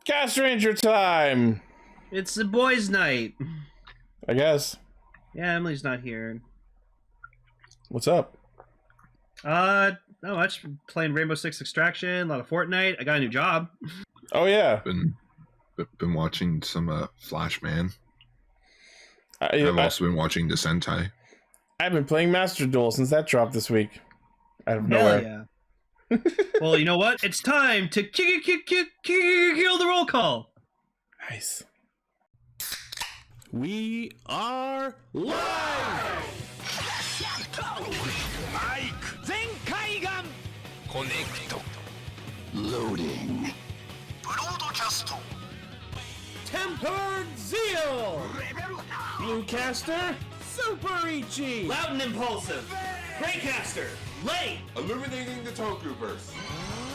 Castranger time! It's the boys' night. I guess. Yeah, Emily's not here. What's up? Not much. Playing Rainbow Six Extraction, a lot of Fortnite. I got a new job. Oh, yeah. Been watching some Flash Man. I've also been watching the Sentai. I've been playing Master Duel since that dropped this week. Out of Hell nowhere. yeah. Well, you know what? It's time to kill the roll call. Nice. We are live! Zenkaiger! Connect. Loading. Broadcast. Tempered Zeal! Bluecaster, Super Ichi! Loud and impulsive. Greycaster. Late. Illuminating the Tokuverse.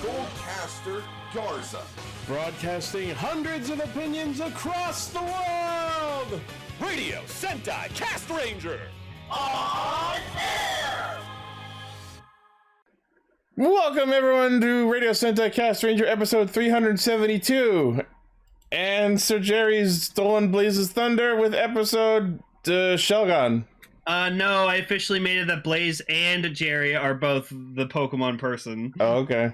Goldcaster Garza. Broadcasting hundreds of opinions across the world! Radio Sentai Castranger. Welcome, everyone, to Radio Sentai Castranger episode 372. And Sir Jerry's Stolen Blazes Thunder with episode Shelgon. No, I officially made it that Blaze and Jerry are both the Pokemon person. Oh, okay.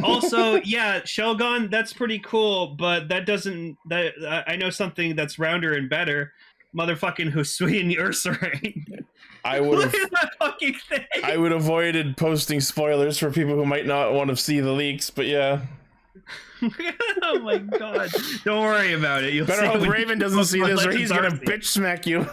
Also, yeah, Shelgon, that's pretty cool, but that doesn't, I know something that's rounder and better. Motherfucking Husui and Ursaring. I would Look have at that fucking thing. I would have avoided posting spoilers for people who might not want to see the leaks, but yeah. Oh my god. Don't worry about it. You'll Better see hope when Raven doesn't see this or he's gonna Legends Arceus. bitch smack you.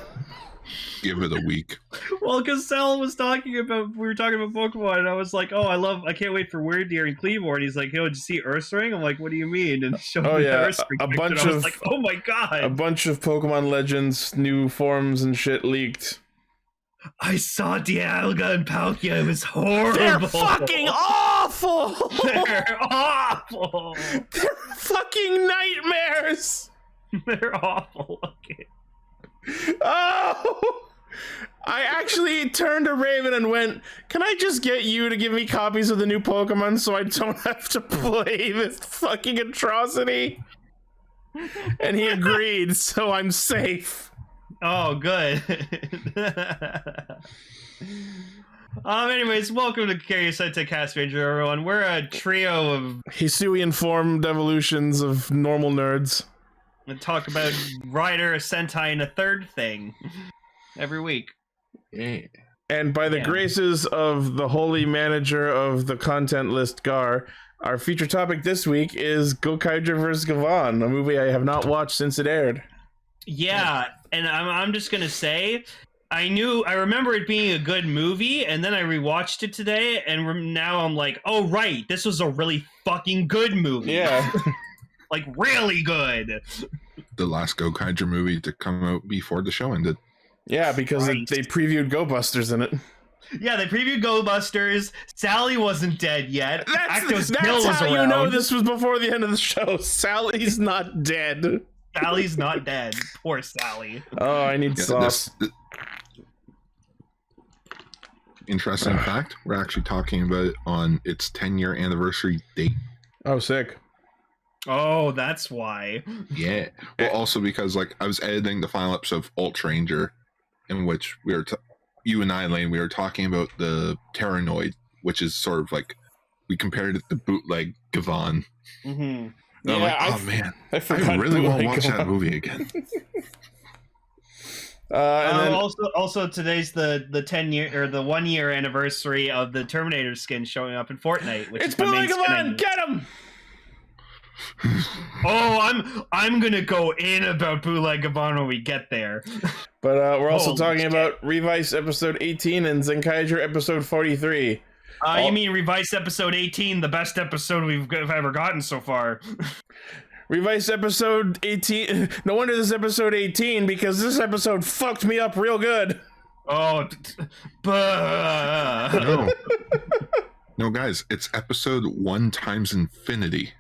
Give it a week. Well, because Sal was talking about, we were talking about Pokemon, and I was like, oh, I can't wait for Weird Deer and Cleavor, and he's like, yo, did you see Ursaring? I'm like, what do you mean? And he showed Oh, me yeah, the Ursaring a picture, bunch and I was of- like, oh my god. A bunch of Pokemon Legends, new forms and shit leaked. I saw Dialga and Palkia, it was horrible. They're fucking awful! They're awful. They're fucking nightmares! They're awful looking. Oh! I actually turned to Raven and went, can I just get you to give me copies of the new Pokemon so I don't have to play this fucking atrocity? And he agreed, so I'm safe. Oh, good. Anyways, welcome to Sentai Castranger, everyone. We're a trio of Hisui-informed evolutions of normal nerds. that talk about Rider, a Sentai, and a third thing every week. Yeah. And by the Yeah. graces of the holy manager of the content list, Gar, our feature topic this week is Gokaiger vs. Gavan, a movie I have not watched since it aired. Yeah, and I'm just gonna say, I remember it being a good movie, and then I rewatched it today, and now I'm like, oh right, this was a really fucking good movie. Yeah. Like really good. The last Gokaiger movie to come out before the show ended. Yeah, because Right. they previewed Go Busters in it. Yeah, they previewed Go Busters. Sally wasn't dead yet. Acto's Kill That's was how around. you know this was before the end of the show. Sally's not dead. Sally's not dead. Poor Sally. Oh, I need sauce. Interesting fact, we're actually talking about it on its 10-year anniversary date. Oh, sick. Oh, that's why. Yeah. Well, also because I was editing the final episode of Ultra Ranger, in which we were you and I, Lane, we were talking about the Terranoid, which is sort of like we compared it to bootleg Gavan. Mm-hmm. I'm Yeah, like, I oh man, forgot I really want to Bootleg watch that Gavan. movie again. And then, Also today's the 10-year or the 1-year anniversary of the Terminator skin showing up in Fortnite, which it's is my main Bootleg skin I Gavan! use. Get him! Oh, I'm gonna go in about Bootleg Gavan when we get there. But we're also Holy talking shit. about Revice episode 18 and Zenkaiger episode 43. You mean Revice episode 18, the best episode we've ever gotten so far. Revice episode 18. No wonder this is episode 18, because this episode fucked me up real good. Oh, No. No, guys, it's episode 1 times infinity.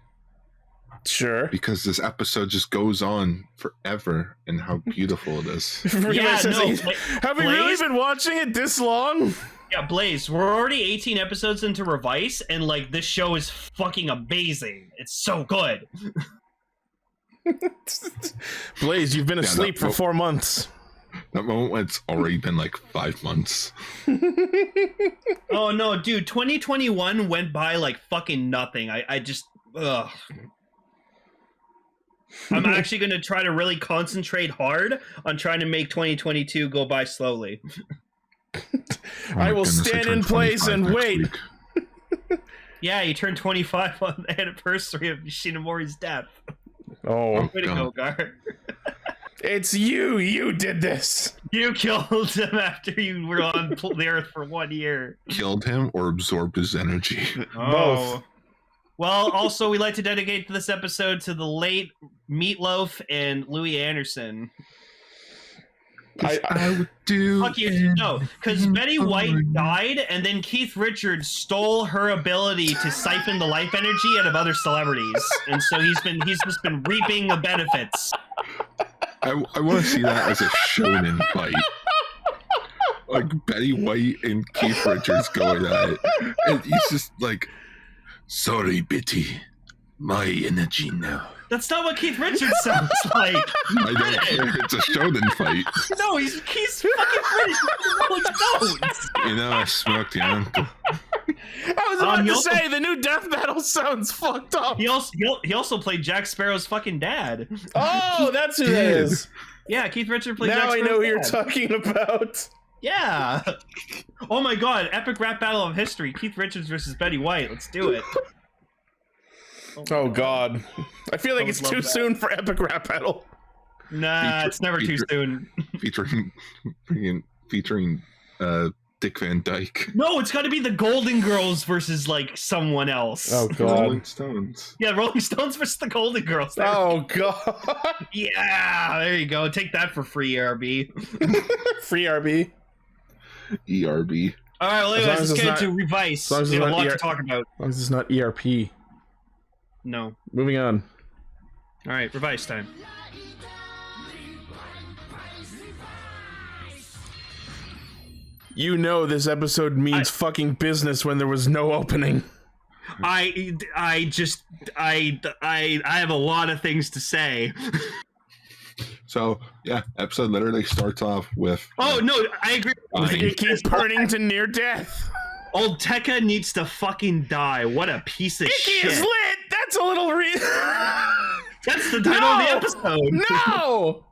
Sure. Because this episode just goes on forever and how beautiful it is. Revice Yeah, says, no, have we really Blaze- been watching it this long? Yeah, Blaze, we're already 18 episodes into Revice, and like this show is fucking amazing. It's so good. Blaze, you've been asleep for 4 months. That moment, it's already been like 5 months. Oh no, dude, 2021 went by like fucking nothing. I just, ugh. I'm actually going to try to really concentrate hard on trying to make 2022 go by slowly. I will stand in place and wait. Week. Yeah, you turned 25 on the anniversary of Shinamori's death. Oh, Way to go, Gar. it's you. You did this. You killed him after you were on the Earth for 1 year. Killed him or absorbed his energy. Both. Well, also, we like to dedicate this episode to the late Meatloaf and Louis Anderson. I would do. Fuck you, no, because Betty White died, and then Keith Richards stole her ability to siphon the life energy out of other celebrities, and so he's just been reaping the benefits. I want to see that as a shonen fight. Like Betty White and Keith Richards going at it. And he's just like, sorry, Betty. My energy now. That's not what Keith Richards sounds like. I don't care. It's a shonen fight. No, he's fucking British. Rolling Stones. You know, I smoked the anthem. I was about to say the new death metal sounds fucked up. He also played Jack Sparrow's fucking dad. Oh, that's who that is. Yeah, Keith Richards played Now Jack I Sparrow's know who you're dad. talking about. Yeah. Oh my god, epic rap battle of history. Keith Richards versus Betty White. Let's do it. Oh god. I feel like I it's would too love that. soon for epic rap battle. Nah, it's never too soon. Featuring Dick Van Dyke. No, it's got to be the Golden Girls versus like someone else. Oh Rolling god. Stones. Yeah, Rolling Stones versus the Golden Girls. There. Oh god. Yeah, there you go. Take that for free, RB. Free RB. ERB. All right, well, As long anyways, as let's it's get not- into Revice. as long as We it's have a not lot ER to talk about. As long as it's not ERP. No. Moving on. All right, Revice time. You know this episode means fucking business when there was no opening. I have a lot of things to say. So, yeah, episode literally starts off with... Oh, no, I agree. It keeps burning to near death. Old Tekka needs to fucking die. What a piece of Ikki shit. is lit! That's a little That's the title of the episode. No!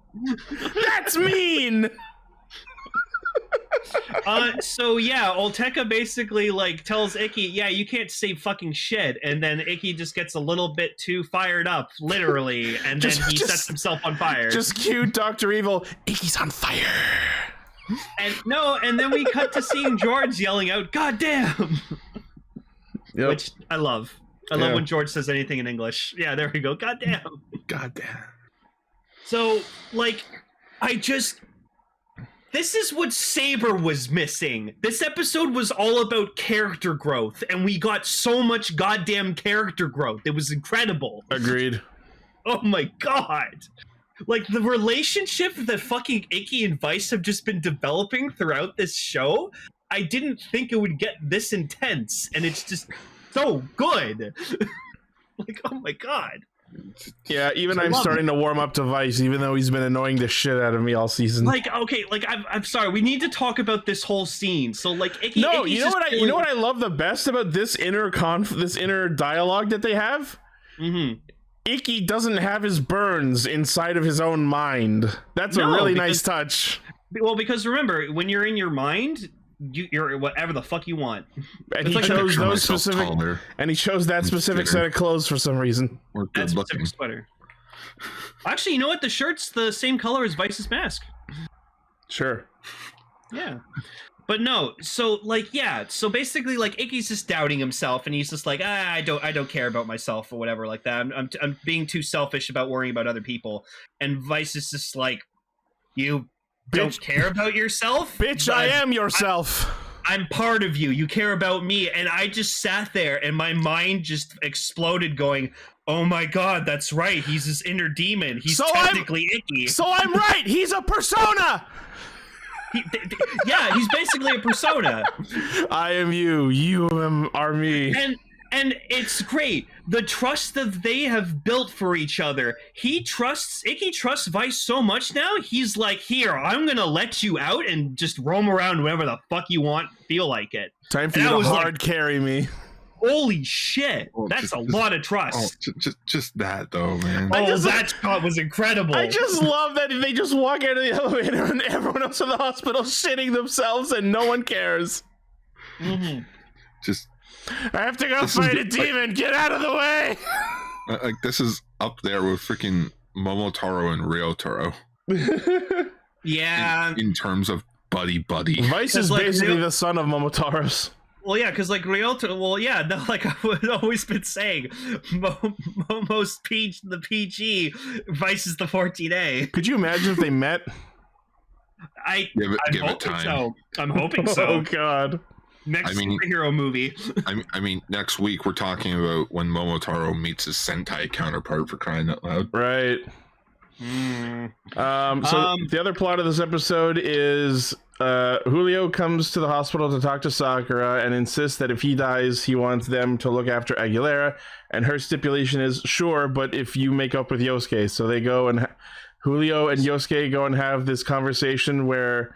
That's mean! So yeah, old Tekka basically like tells Ikki, yeah, you can't say fucking shit, and then Ikki just gets a little bit too fired up, literally, and then he sets himself on fire. Just cue Dr. Evil, Ikki's on fire. And then we cut to seeing George yelling out, "God damn!" Yep. Which I love. I love when George says anything in English. Yeah, there we go. God damn. God damn. So, like, this is what Saber was missing. This episode was all about character growth, and we got so much goddamn character growth. It was incredible. Agreed. Oh my god. Like, the relationship that fucking Ikki and Vice have just been developing throughout this show, I didn't think it would get this intense, and it's just so good. Like, oh my god. Yeah, even I'm starting to warm up to Vice, even though he's been annoying the shit out of me all season. Like, okay, like, I'm sorry, we need to talk about this whole scene. So, like, Ikki... No, Ikki's you know what I love the best about this inner dialogue that they have? Mm-hmm. Ikki doesn't have his burns inside of his own mind. That's a really nice touch. Well, because remember, when you're in your mind, you're whatever the fuck you want. And It's he like chose Picture those myself specific, taller and he chose that specific set of clothes for some reason. or That good looking. specific sweater. Actually, you know what? The shirt's the same color as Vice's mask. Sure. Yeah. But no, so like, yeah, so basically like Ikki's just doubting himself, and he's just like, I don't care about myself or whatever like that. I'm being too selfish about worrying about other people. And Vice is just like, you don't care about yourself? Bitch, I am yourself. I'm part of you. You care about me. And I just sat there and my mind just exploded going, oh my god, that's right. He's his inner demon. He's technically Ikki. So I'm right. He's a persona. Yeah, he's basically a persona. I am you. You are me. And it's great. The trust that they have built for each other. Ikki trusts Vice so much now, he's like, here, I'm gonna let you out and just roam around wherever the fuck you want, feel like it. Time for you to hard carry me. Holy shit. That's a lot of trust. Just that though, man. That shot was incredible. I just love that they just walk out of the elevator and everyone else in the hospital shitting themselves and no one cares. Mm-hmm. Just I have to go fight a demon. Get out of the way. Like this is up there with freaking Momotaro and Ryotaro. Yeah. In terms of buddy. Vice is basically the son of Momotaro's. Well, yeah, because like Ryotaro, like I've always been saying, Momo's the PG, Vice is the 14A. Could you imagine if they met? I'm give it hoping time. so. I'm hoping so. Oh God. Next superhero movie. I mean, next week we're talking about when Momotaro meets his Sentai counterpart, for crying out loud. Right. So the other plot of this episode is Julio comes to the hospital to talk to Sakura and insists that if he dies, he wants them to look after Aguilera. And her stipulation is, sure, but if you make up with Yosuke. So they go and Julio and Yosuke go and have this conversation where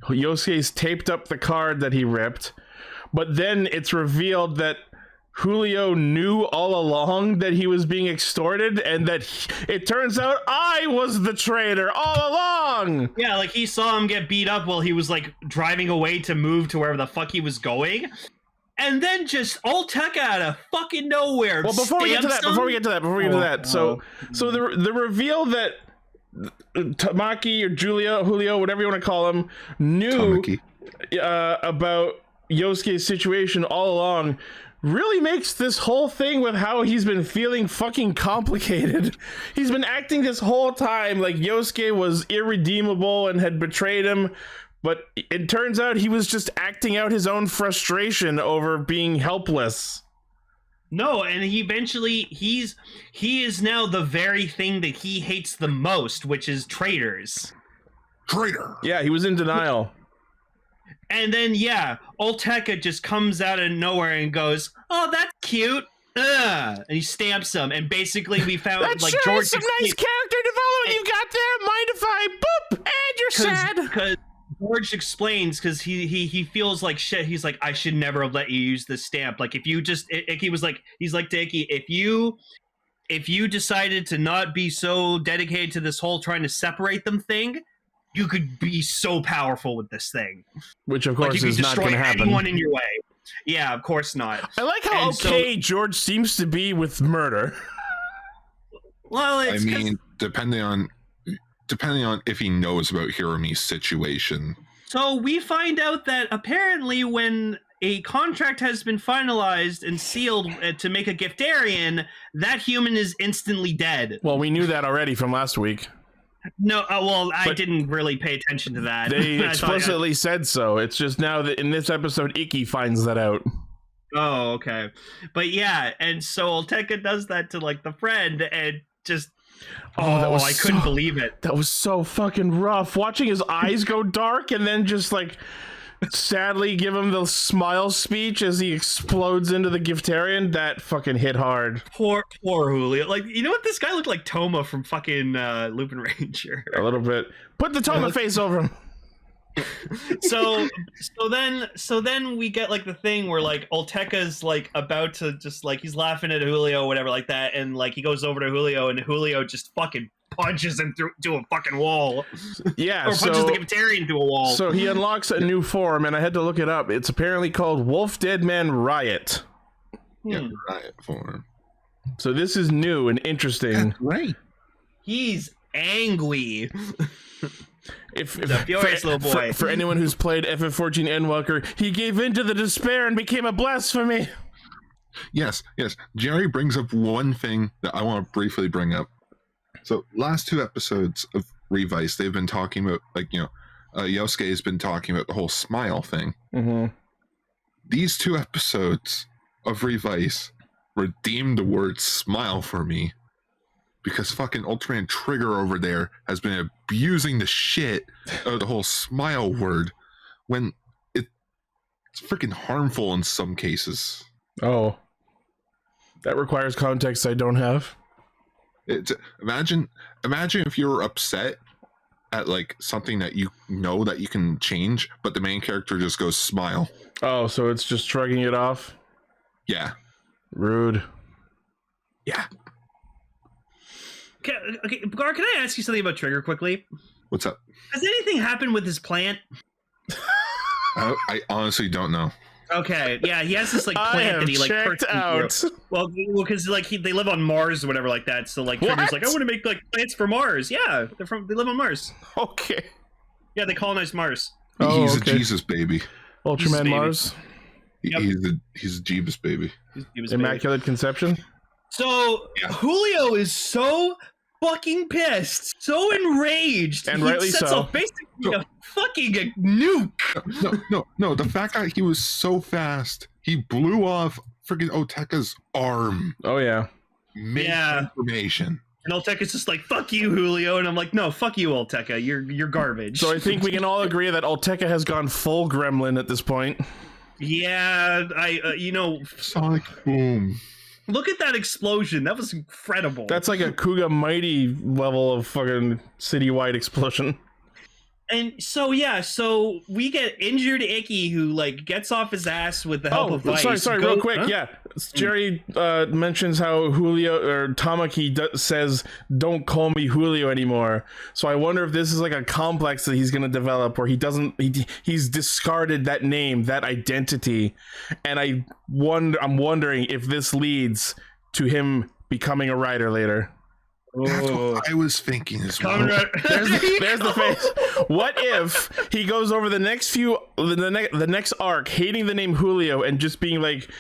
Yosuke's taped up the card that he ripped, but then it's revealed that Julio knew all along that he was being extorted, and that it turns out I was the traitor all along. Yeah, like he saw him get beat up while he was like driving away to move to wherever the fuck he was going, and then just all tech out of fucking nowhere. Well, before we get to that, so the reveal that Tamaki or Julio, whatever you want to call him, knew about Yosuke's situation all along really makes this whole thing with how he's been feeling fucking complicated. He's been acting this whole time like Yosuke was irredeemable and had betrayed him, but it turns out he was just acting out his own frustration over being helpless. No, and he is now the very thing that he hates the most, which is traitors. Traitor. Yeah, he was in denial. And then, yeah, Olteka just comes out of nowhere and goes, "Oh, that's cute." And he stamps him. And basically, we found that like sure George is some nice character development you got there. Mind if I boop? And you're sad. Because George explains, because he feels like shit. He's like, I should never have let you use this stamp. Like, if you just, Ikki was like, he's like to Ikki, if you decided to not be so dedicated to this whole trying to separate them thing, you could be so powerful with this thing. Which, of course, is not going to happen. Anyone in your way. Yeah, of course not. I like how George seems to be with murder. Well, it's depending on if he knows about Hiromi's situation. So we find out that apparently when a contract has been finalized and sealed to make a Giftarian, that human is instantly dead. Well, we knew that already from last week. No, I didn't really pay attention to that. They explicitly said so. It's just now that in this episode, Ikki finds that out. Oh, okay. But yeah, and so Olteka does that to like the friend and just... I couldn't believe it. That was so fucking rough. Watching his eyes go dark and then just like sadly give him the smile speech as he explodes into the Giftarian, that fucking hit hard. Poor Julio. Like, you know what? This guy looked like Toma from fucking Lupin Ranger. A little bit. Put the Toma face over him. So then we get like the thing where like Olteka's like about to just like he's laughing at Julio or whatever like that, and like he goes over to Julio and Julio just fucking punches him through a fucking wall. Yeah, or punches the Giftarian through a wall. So he unlocks a new form, and I had to look it up. It's apparently called Wolf Deadman Riot. Yeah, Riot form. So this is new and interesting. That's right. He's angry. Furious little boy. For anyone who's played FF14 Endwalker, he gave in to the despair and became a blasphemy. Yes. Jerry brings up one thing that I want to briefly bring up. So last two episodes of Revice, they've been talking about, like, Yosuke has been talking about the whole smile thing. Mm-hmm. These two episodes of Revice redeemed the word smile for me because fucking Ultraman Trigger over there has been abusing the shit out of the whole smile word when it's freaking harmful in some cases. Oh, that requires context I don't have. Imagine if you were upset at like something that you know that you can change, but the main character just goes smile. Oh, so it's just shrugging it off? Yeah. Rude. Yeah. Okay, Gar, can I ask you something about Trigger quickly? What's up? Has anything happened with his plant? I honestly don't know. Okay, yeah, he has this like I plant have that he like checked out. Well, because like they live on Mars or whatever like that. So like Trigger's What? like, I want to make like plants for Mars. Yeah, they live on Mars. Okay. Yeah, they colonize Mars. Oh, He's okay. a Jesus baby. Ultraman baby. Mars. Yep. He's a Jeebus baby. He was a baby. Immaculate Conception. So Yeah. Julio is so fucking pissed, so enraged, And he rightly sets so. off basically a fucking nuke. No. The fact that he was so fast, he blew off freaking Oteka's arm. Oh yeah. Yeah. Information. And Olteka's just like, fuck you, Julio. And I'm like, no, fuck you, Olteka. You're garbage. So I think we can all agree that Ulteka has gone full gremlin at this point. Yeah, Sonic boom. look at that explosion. That was incredible. That's like a Kuga Mighty level of fucking citywide explosion. And so we get injured Ikki, who like gets off his ass with the help of Vice. Sorry, real quick. Yeah, Jerry mentions how Julio or Tamaki says, "Don't call me Julio anymore." So I wonder if this is like a complex that he's going to develop, where he's discarded that name, that identity, and I'm wondering if this leads to him becoming a writer later. That's what I was thinking as well. There's the face. What if he goes over the next arc hating the name Julio and just being like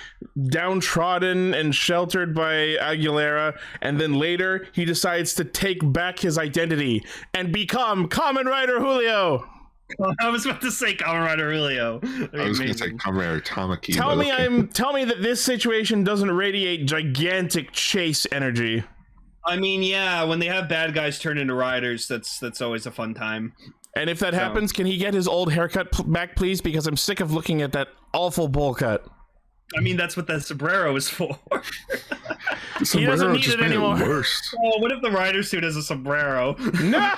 downtrodden and sheltered by Aguilera, and then later he decides to take back his identity and become Kamen Rider Julio? I was about to say Kamen Rider Julio. I was going to say Kamen Rider Tamaki. Tell me that this situation doesn't radiate gigantic chase energy. I mean, yeah, when they have bad guys turn into riders, that's always a fun time. And if that happens, can he get his old haircut back, please? Because I'm sick of looking at that awful bowl cut. I mean, that's what the sombrero is for. He doesn't need it anymore. Worse. Oh, what if the rider suit has a sombrero? No!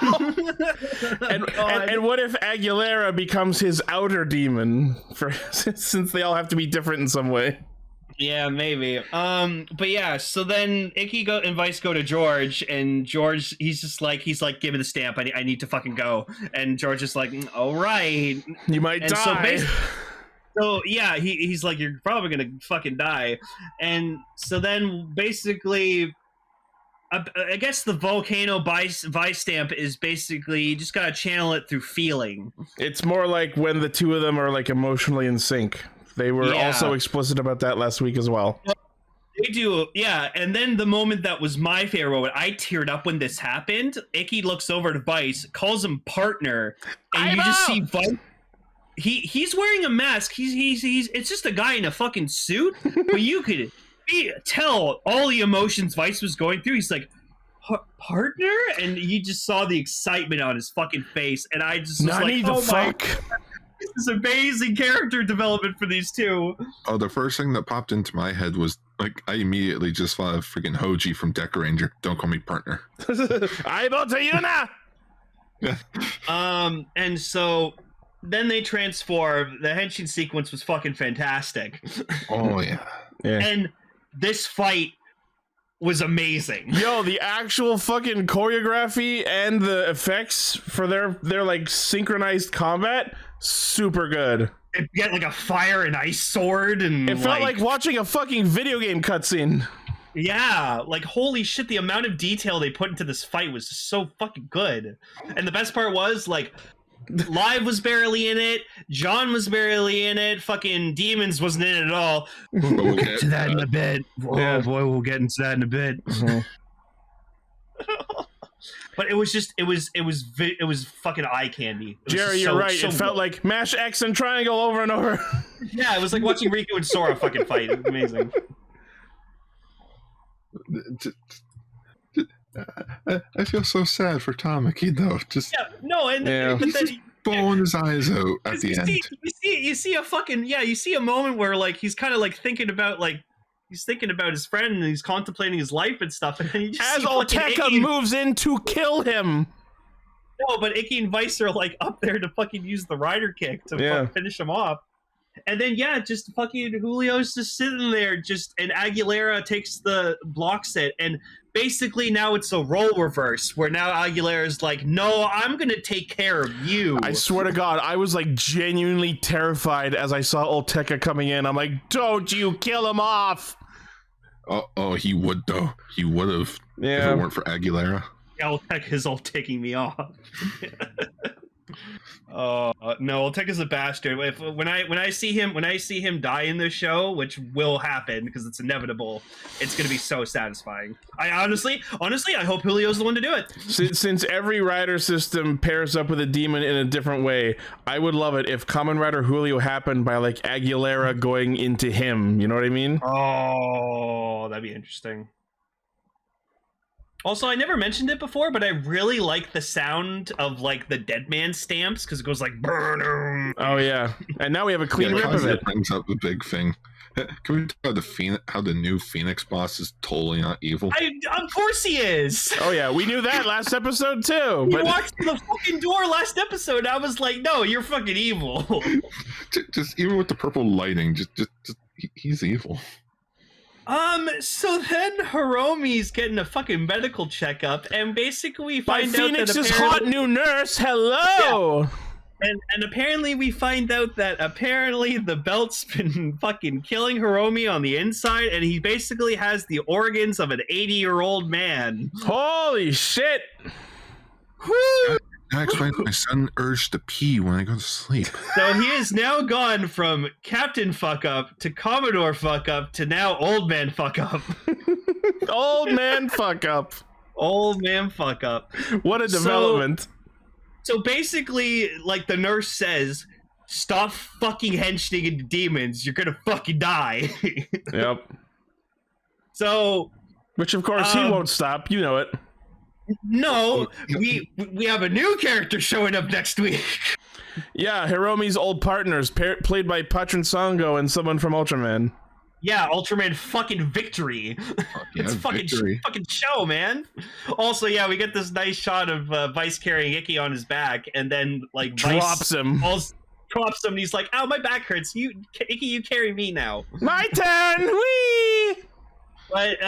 and what if Aguilera becomes his outer demon? Since they all have to be different in some way. Yeah, maybe. But yeah, so then Ikki and Vice go to George, and George, he's like, give me the stamp. I need to fucking go. And George is like, all right. You might die. So yeah, he's like, you're probably gonna fucking die. And so then basically, I guess the volcano Vice stamp is basically, you just gotta channel it through feeling. It's more like when the two of them are like emotionally in sync. They were also explicit about that last week as well. They do, yeah. And then the moment that was my favorite moment, I teared up when this happened. Ikki looks over to Vice, calls him partner, and you just see Vice. He's wearing a mask. He's it's just a guy in a fucking suit, but you could tell all the emotions Vice was going through. He's like, partner, and you just saw the excitement on his fucking face, and I just was like, oh my God. This is amazing character development for these two. Oh, the first thing that popped into my head was like, I immediately just thought of freaking Hoji from Decoranger. Don't call me partner. Aibous to you now. And so then they transform. The henshin sequence was fucking fantastic. Oh yeah. And this fight was amazing. Yo, the actual fucking choreography and the effects for their like synchronized combat, super good. It get like a fire and ice sword, and it felt like watching a fucking video game cutscene. Yeah, like holy shit, the amount of detail they put into this fight was so fucking good. And the best part was like, Live was barely in it, John was barely in it, fucking Demons wasn't in it at all. We'll get to that in a bit. Oh boy, we'll get into that in a bit. But it was just, it was fucking eye candy. Jerry, you're right. It felt like mash X and triangle over and over. Yeah, it was like watching Riku and Sora fucking fight. It was amazing. I feel so sad for Tamaki though. Just Yeah, no, and Yeah. but then bawling his eyes out at the end. you see a fucking you see a moment where like he's kind of like thinking about his friend and he's contemplating his life and stuff, and then you just As see fucking Olteka Ikki moves in to kill him. no, but Ikki and Vice are like up there to fucking use the rider kick to Yeah. finish him off. And then just fucking Julio's just sitting there, and Aguilera takes the blocks it, and basically now it's a role reverse where now Aguilera's like, no, I'm gonna take care of you. I swear to God, I was like genuinely terrified as I saw Olteka coming in. I'm like, don't you kill him off. Oh, he would though. He would have if Yeah. it weren't for Aguilera. Oltec is all taking me off. No, Oltec is a bastard. When I see him die in this show, which will happen because it's inevitable, it's gonna be so satisfying. I honestly, I hope Julio's the one to do it. Since every rider system pairs up with a demon in a different way, I would love it if Kamen Rider Julio happened by like Aguilera going into him. You know what I mean? Oh, that'd be interesting. Also, I never mentioned it before, but I really like the sound of like the Dead Man stamps because it goes like burn. Oh yeah, and now we have a clean rip of Kaiser it. brings up the big thing. Can we talk about how the new Phoenix boss is totally not evil? Of course he is. Oh yeah, we knew that last episode too. He But walked through the fucking door last episode. And I was like, no, you're fucking evil. just even with the purple lighting, he's evil. So then Hiromi's getting a fucking medical checkup, and basically we by find out that Phoenix's apparently, hot new nurse, hello. and apparently we find out that apparently the belt's been fucking killing Hiromi on the inside, and he basically has the organs of an 80-year-old man. Holy shit! Woo! That explains my sudden urge to pee when I go to sleep. So he is now gone from Captain Fuck Up to Commodore Fuck Up to now Old Man Fuck Up. Old man, fuck up. Old Man Fuck Up. What a development. So basically, like the nurse says, stop fucking henching into demons. You're gonna fucking die. Yep. So, Which of course he won't stop. You know it. no, we have a new character showing up next week. Yeah, Hiromi's old partners, played by Patron Sango and someone from Ultraman. Yeah, Ultraman fucking Victory. It's fucking show, man. Also, yeah, we get this nice shot of Vice carrying Ikki on his back, and then like Drops him. Drops him, and he's like, "Ow, my back hurts. Ikki, you carry me now." My turn. Whee! But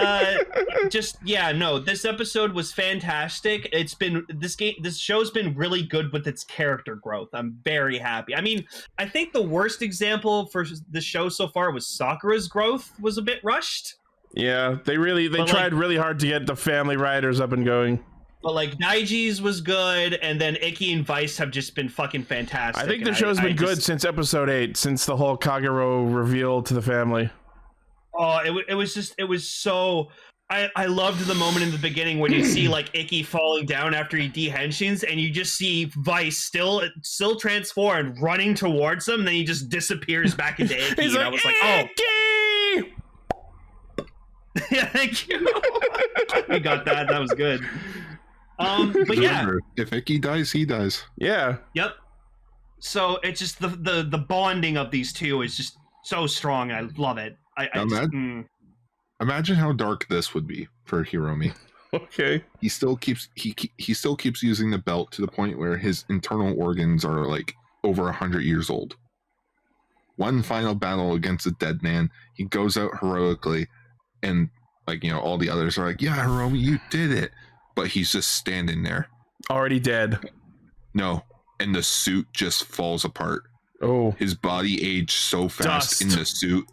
this episode was fantastic. This show's been really good with its character growth. I'm very happy. I mean, I think the worst example for the show so far was Sakura's growth was a bit rushed. Yeah, they tried really hard to get the family riders up and going. But like Daiji's was good, and then Ikki and Vice have just been fucking fantastic. I think the show's been good since episode 8, since the whole Kagero reveal to the family. Oh, it was so. I loved the moment in the beginning when you see like Ikki falling down after he dehensions, and you just see Vice still transformed, running towards him, and then he just disappears back into Ikki. He's and like, I was like, Ikki! yeah, thank you. We got that. That was good. But yeah, Remember, if Ikki dies, he dies. Yeah. yep. So it's just the bonding of these two is just so strong. I love it. Imagine how dark this would be for Hiromi. Okay. He still keeps using the belt to the point where his internal organs are like over 100 years old. One final battle against a dead man, he goes out heroically, and all the others are like, "Yeah, Hiromi, you did it," but he's just standing there, Already dead. no, and the suit just falls apart. Oh. His body aged so fast Dust. in the suit,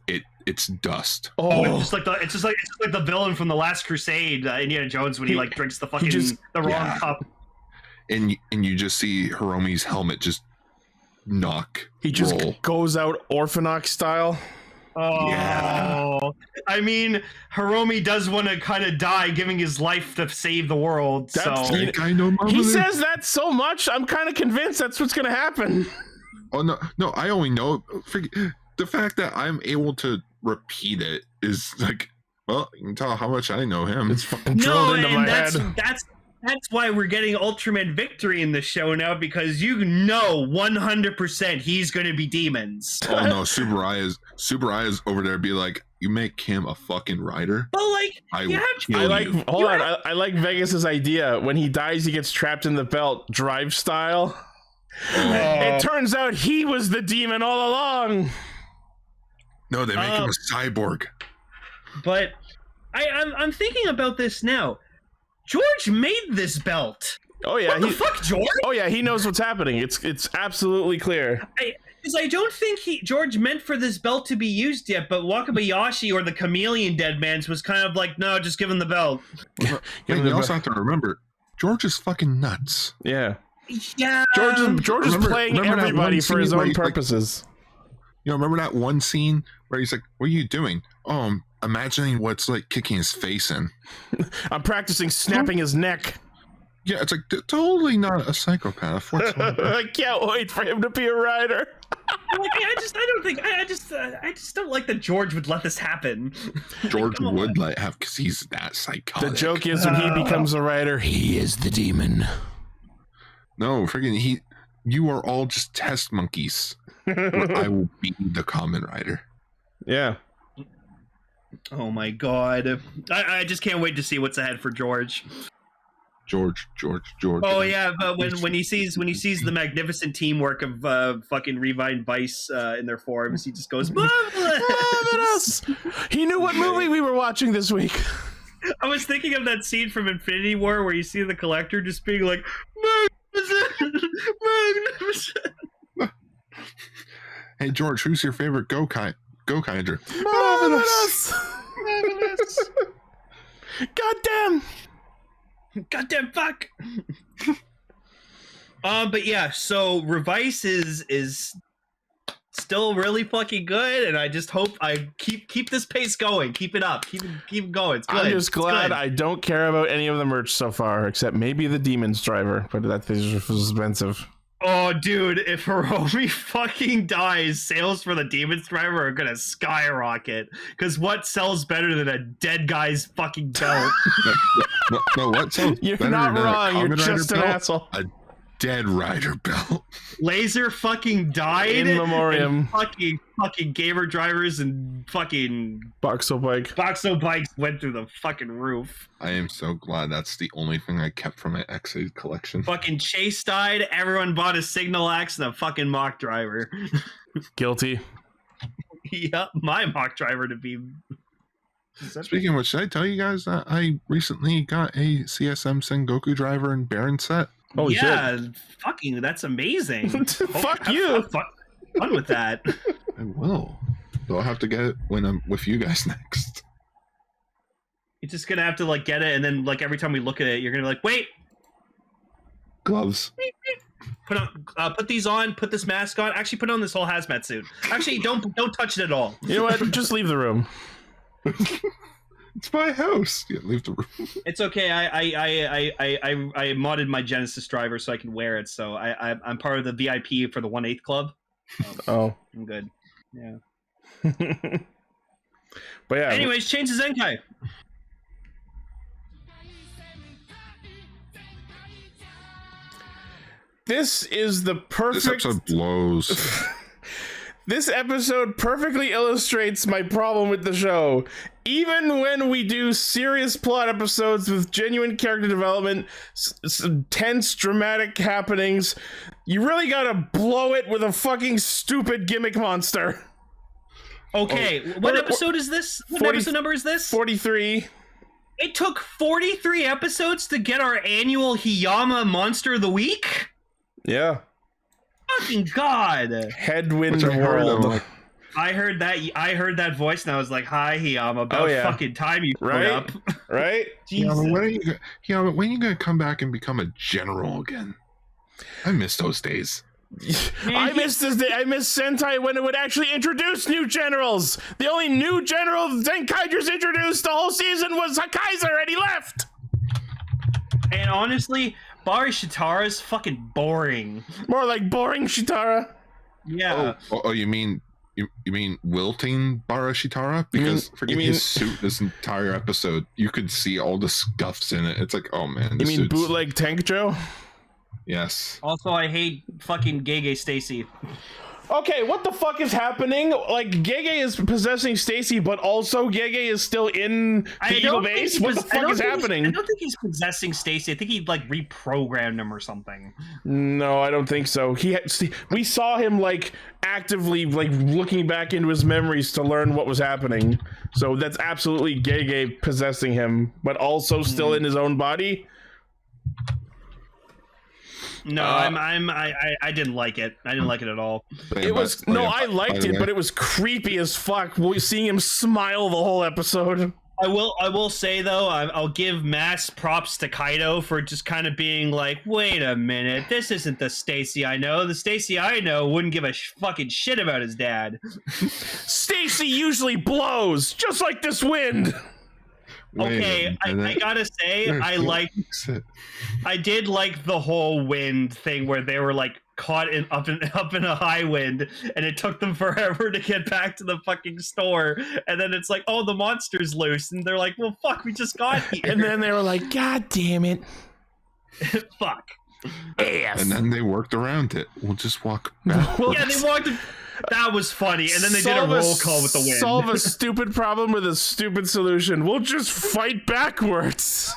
it's dust. Oh. It's just like the villain from the Last Crusade, Indiana Jones, when he like drinks the fucking the wrong yeah. cup. And you just see Hiromi's helmet just knock. He just roll. goes out Orphanox style. Oh, Yeah. I mean, Hiromi does want to kind of die, giving his life to save the world. That's- So Think I know my He mother. says that so much, I'm kind of convinced that's what's going to happen. Oh no! I only know the fact that I'm able to repeat it is like Well, you can tell how much I know him. It's fucking No, drilled into my and head. that's why we're getting Ultraman Victory in the show now, because you know 100% he's going to be demons. Oh no, Super Eye is over there. Be like, you make him a fucking rider. But like, I you will have kill I like. you. Hold on. I like Vegas's idea. When he dies, he gets trapped in the belt, drive style. It turns out he was the demon all along. No, they make him a cyborg. But I'm thinking about this now. George made this belt. Oh yeah, What the fuck, George? Oh yeah, he knows what's happening. It's absolutely clear. Because I don't think George meant for this belt to be used yet, but Wakabayashi or the Chameleon Deadman's was kind of like, no, just give him the belt. Wait, you also have to remember, George is fucking nuts. Yeah, Yeah. George is playing remember that everybody one for his scene where own he's like- purposes. You know, remember that one scene where he's like, "What are you doing?" Oh, I'm imagining what's like kicking his face in. I'm practicing snapping his neck. Yeah, it's like totally not a psychopath whatsoever. I can't wait for him to be a rider. I just don't like that George would let this happen. George come on. would let have because he's that psychotic. The joke is when he becomes a rider, he is the demon. No, freaking you are all just test monkeys. Where I will be the Kamen Rider. Yeah. Oh my god. I just can't wait to see what's ahead for George. George. Oh yeah, but when he sees the magnificent teamwork of fucking Revice and Vice in their forms, he just goes marvelous. He knew what movie we were watching this week. I was thinking of that scene from Infinity War where you see the Collector just being like magnificent. Hey George, who's your favorite Gokaiger? Marvelous. Goddamn fuck. But yeah, so Revice is still really fucking good, and I just hope I keep this pace going. Keep it up. Keep going. It's good. I'm just glad It's good. I don't care about any of the merch so far, except maybe the Demon's Driver, but that is expensive. Oh, dude, if Hiromi fucking dies, sales for the Demon's Driver are gonna skyrocket. Because what sells better than a dead guy's fucking belt? No, what sounds You're better not than a wrong. You're Kamen Rider just an belt? asshole. A Dead Rider belt. Laser fucking died. In memoriam. And fucking gamer drivers and fucking Boxo bike. Boxo bikes went through the fucking roof. I am so glad that's the only thing I kept from my X8 collection. Fucking Chase died. Everyone bought a Signal Axe and a fucking mock driver. Guilty. Yep, my mock driver to be. Speaking of which, should I tell you guys that I recently got a CSM Sengoku driver and Baron set? Oh yeah, fucking, that's amazing. Fuck you. Have fun with that. I will. So I'll have to get it when I'm with you guys next. You're just gonna have to like get it, and then like every time we look at it, you're gonna be like, wait, Gloves. put these on, put this mask on. Actually, put on this whole hazmat suit. Actually, don't touch it at all. You know what? Just leave the room. It's my house. Yeah, leave the room. It's okay. I modded my Genesis driver so I can wear it. So I'm part of the VIP for the 1/8 club. Oh. I'm good. Yeah. But yeah. Anyways, change to Zenkai. This is the perfect. This episode blows. This episode perfectly illustrates my problem with the show. Even when we do serious plot episodes with genuine character development, tense, dramatic happenings, you really gotta blow it with a fucking stupid gimmick monster. Okay, what episode is this? What episode number is this? 43. It took 43 episodes to get our annual Hiyama Monster of the Week? Yeah. Fucking God. Headwind Which I heard, World. I'm like, I heard that voice and I was like, hi Hiyama, about fucking time you Right? showed up. Right? Jesus. when are you gonna come back and become a general again? I miss those days. Man, I missed this day. I missed Sentai when it would actually introduce new generals. The only new general Zenkaiger's introduced the whole season was Kaiser, and he left. And honestly, Bari Shitara is fucking boring. More like boring Shitara. Yeah. Oh, you mean You mean wilting Barashitara? Because forget his suit this entire episode. You could see all the scuffs in it. It's like, oh man. You mean bootleg Tank Joe? Yes. Also, I hate fucking Gege Stacey. Okay, what the fuck is happening? Like, Gege is possessing Stacey, but also Gege is still in the evil base? What the fuck is happening? I don't think he's possessing Stacey. I think he, like, reprogrammed him or something. No, I don't think so. We saw him, like, actively, like, looking back into his memories to learn what was happening. So that's absolutely Gege possessing him, but also still in his own body. No, I didn't like it. I didn't like it at all. I liked it, but it was creepy as fuck. Seeing him smile the whole episode. I will say though, I'll give mass props to Kaido for just kind of being like, wait a minute, this isn't the Stacey I know. The Stacey I know wouldn't give a fucking shit about his dad. Stacey usually blows, just like this wind. Okay, I gotta say, I did like the whole wind thing where they were like caught up in a high wind, and it took them forever to get back to the fucking store. And then it's like, oh, the monster's loose, and they're like, well, fuck, we just got here. And then they were like, God damn it, fuck. Yes. And then they worked around it. We'll just walk back. Yeah, they walked. That was funny, and then they did a roll call with the wind. Solve a stupid problem with a stupid solution. We'll just fight backwards.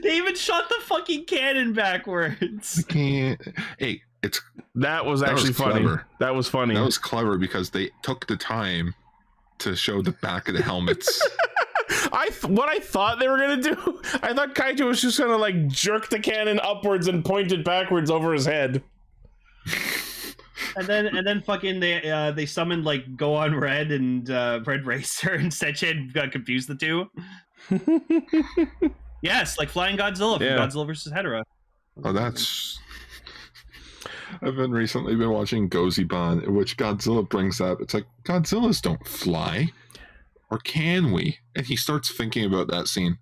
They even shot the fucking cannon backwards. Hey, that was actually funny. Clever. That was funny. That was clever because they took the time to show the back of the helmets. What I thought they were gonna do, I thought Kaito was just gonna like jerk the cannon upwards and point it backwards over his head. And then fucking they summoned like Go on Red and Red Racer, and Sechen got confused the two. Yes, like Flying Godzilla from Godzilla vs. Hedorah. Oh, that's. I've recently been watching Goziban, in which Godzilla brings up. It's like, Godzillas don't fly, or can we? And he starts thinking about that scene.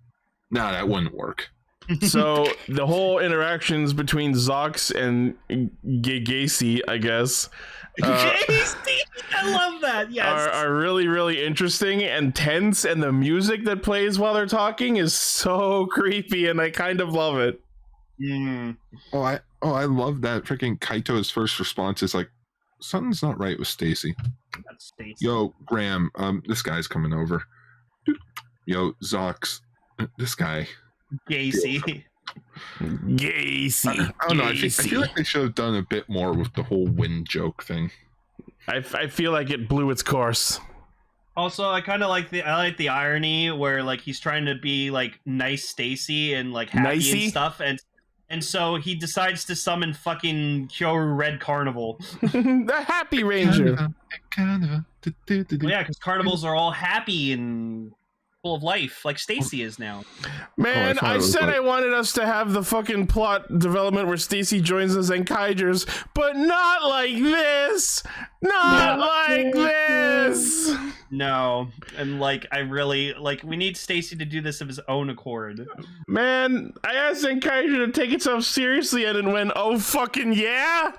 Nah, that wouldn't work. So the whole interactions between Zox and Gegasi, I guess, I love that. Yes, are really, really interesting and tense, and the music that plays while they're talking is so creepy, and I kind of love it. Mm. I love that. Freaking Kaito's first response is like, something's not right with Stacey. That's Stacey. Yo, Graham, this guy's coming over. Yo, Zox, this guy. Gacy. Gacy. I don't know. I feel like they should have done a bit more with the whole wind joke thing. I feel like it blew its course. Also, I kind of like the irony where like he's trying to be like nice Stacey and like happy and stuff, and so he decides to summon fucking Kyoru Red Carnival. The Happy Ranger. Carnival. Well, yeah, because carnivals are all happy and full of life, like Stacey is now. Man, I said I wanted us to have the fucking plot development where Stacey joins the Zenkaigers, but not like this. Not like this. No, and like I really like we need Stacey to do this of his own accord. Man, I asked Zenkaiger to take itself seriously, and it went, oh fucking yeah.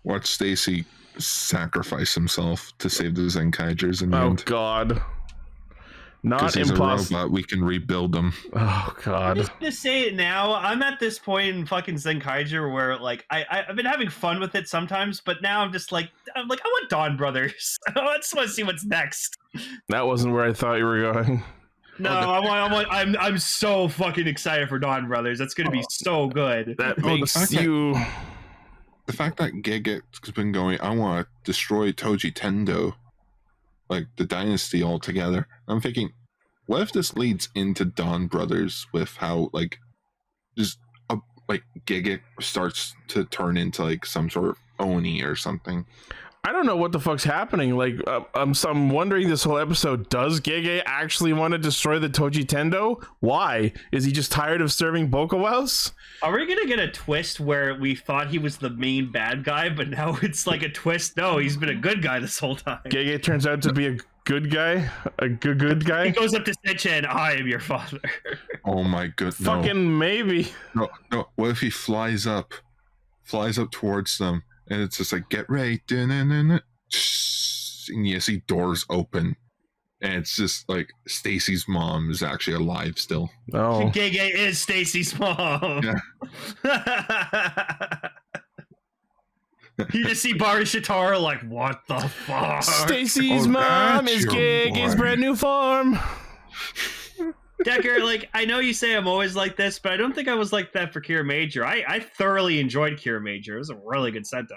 Watch Stacey sacrifice himself to save the Zenkaigers in the end. Oh god. Not impossible. We can rebuild them. Oh god. I'm just gonna say it now. I'm at this point in fucking Zenkaiger where like I've been having fun with it sometimes, but now I'm like I want Dawn Brothers. I just want to see what's next. That wasn't where I thought you were going. No, I'm so fucking excited for Dawn Brothers. That's gonna be so good. That makes you. The fact that Geget's been going, I want to destroy Toji Tendo, like the dynasty altogether. I'm thinking, what if this leads into Dawn Brothers with how like just like Geget starts to turn into like some sort of Oni or something? I don't know what the fuck's happening. Like, I'm wondering this whole episode, does Gege actually want to destroy the Toji Tendo? Why? Is he just tired of serving Bokowaus? Are we gonna get a twist where we thought he was the main bad guy, but now it's like a twist? No, he's been a good guy this whole time. Gege turns out to be a good guy? A good guy? He goes up to Sechen, I am your father. Oh my goodness. Fucking maybe. No. What if he flies up towards them, and it's just like, get ready, and you see doors open, and it's just like Stacey's mom is actually alive still. Oh, Gege is Stacey's mom. Yeah. You just see Bari Shatara like, what the fuck? Stacy's Oh, mom that's is your Gege's boy. brand new form. Decker, like, I know you say I'm always like this, but I don't think I was like that for Kira Major. I thoroughly enjoyed Kira Major. It was a really good Sentai.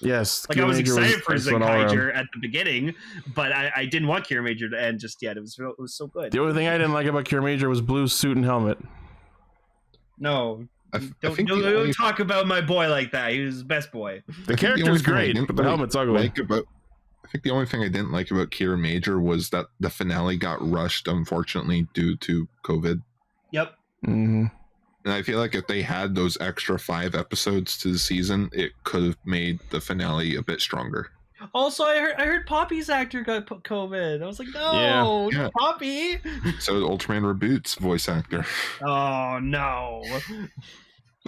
Yes, Like, Kira I was Major excited for excellent all around. Zenkaiger at the beginning, but I didn't want Kira Major to end just yet. It was so good. The only thing I didn't like about Kira Major was blue suit and helmet. No. I Don't think the only talk about my boy like that. He was the best boy. The I think the only character's thing I great, didn't but the really helmet's ugly. I think the only thing I didn't like about Kira Major was that the finale got rushed, unfortunately, due to COVID. Yep. Mm-hmm. And I feel like if they had those extra 5 episodes to the season, it could have made the finale a bit stronger. Also, I heard Poppy's actor got COVID. I was like, no, Yeah. Poppy. So Ultraman Reboot's voice actor. Oh no.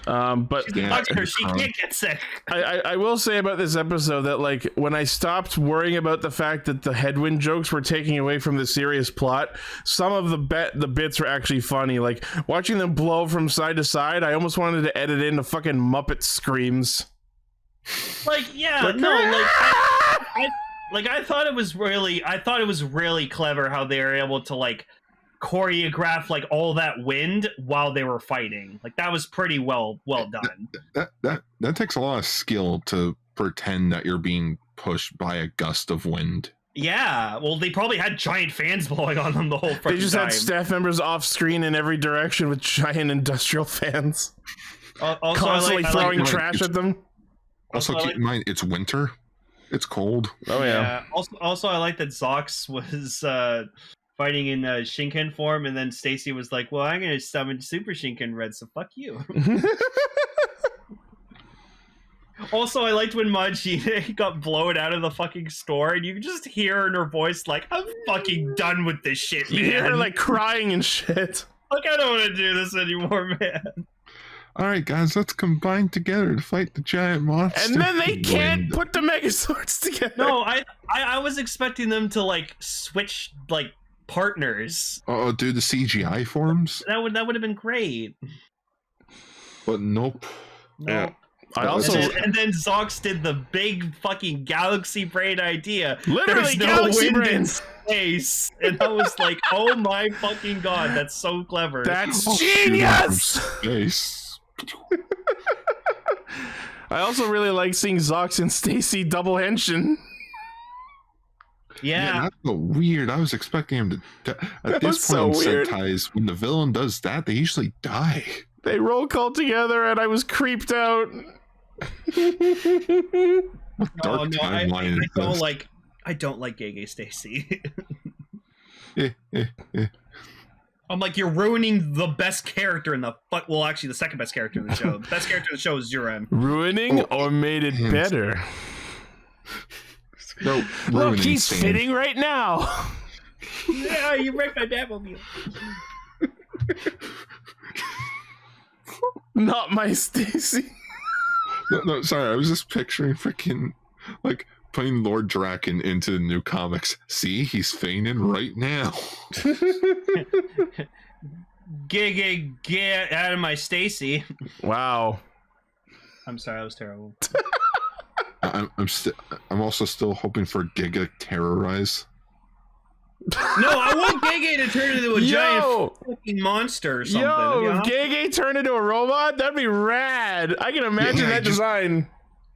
But She's a doctor. She can't get sick. I will say about this episode that, like, when I stopped worrying about the fact that the headwind jokes were taking away from the serious plot, some of the bits were actually funny. Like, watching them blow from side to side, I almost wanted to edit in the fucking Muppet screams. Like, yeah, Like, no, I thought it was really clever how they were able to like choreograph like all that wind while they were fighting. Like, that was pretty well done. That takes a lot of skill to pretend that you're being pushed by a gust of wind. Yeah, well, they probably had giant fans blowing on them the whole fucking They just time. had staff members off screen in every direction with giant industrial fans Also, constantly throwing like- trash at them. Also, Also, I keep in mind, it's winter. It's cold. Oh yeah. Also, I like that Zox was fighting in Shinken form, and then Stacey was like, "Well, I'm gonna summon Super Shinken Red, so fuck you." Also, I liked when Majine got blown out of the fucking store, and you could just hear in her voice like, "I'm fucking done with this shit, man." You hear her like crying and shit. Like, I don't want to do this anymore, man. All right, guys, let's combine together to fight the giant monster. And then they can't Wind. put the Megazords together. No, I was expecting them to like switch like partners. Oh, do the CGI forms? That would have been great. But nope. No. Yeah. I also And then Zox did the big fucking galaxy brain idea. literally There's no galaxy wind in brains. space, and I was like, "Oh my fucking god, that's so clever!" That's Oh, shooting from genius. Space. I also really like seeing Zox and Stacey double henshin. yeah. That's so weird. I was expecting him to. At That was this point so in weird. Sentai's, when the villain does that, they usually die. They roll call together, and I was creeped out. Dark timeline is this. I don't like Gege Stacey. Eh, eh, eh. I'm like, you're ruining the best character in the well, actually, the second best character in the show. The best character in the show is Zurem. Ruining Oh, or made it hands. better? No, Look, ruining he's Stan. fitting right now. Yeah, you wrecked my Batmobile. Not my Stacey. No, sorry. I was just picturing freaking like putting Lord Draken into the new comics. See, he's feigning right now. Get out of my Stacey. Wow. I'm sorry, that was terrible. I'm also still hoping for Giga Terrorize. No, I want Gege to turn into a giant Yo, fucking monster or something. yo, Yeah. if Gege turned into a robot, that'd be rad. I can imagine Yeah, that just- design.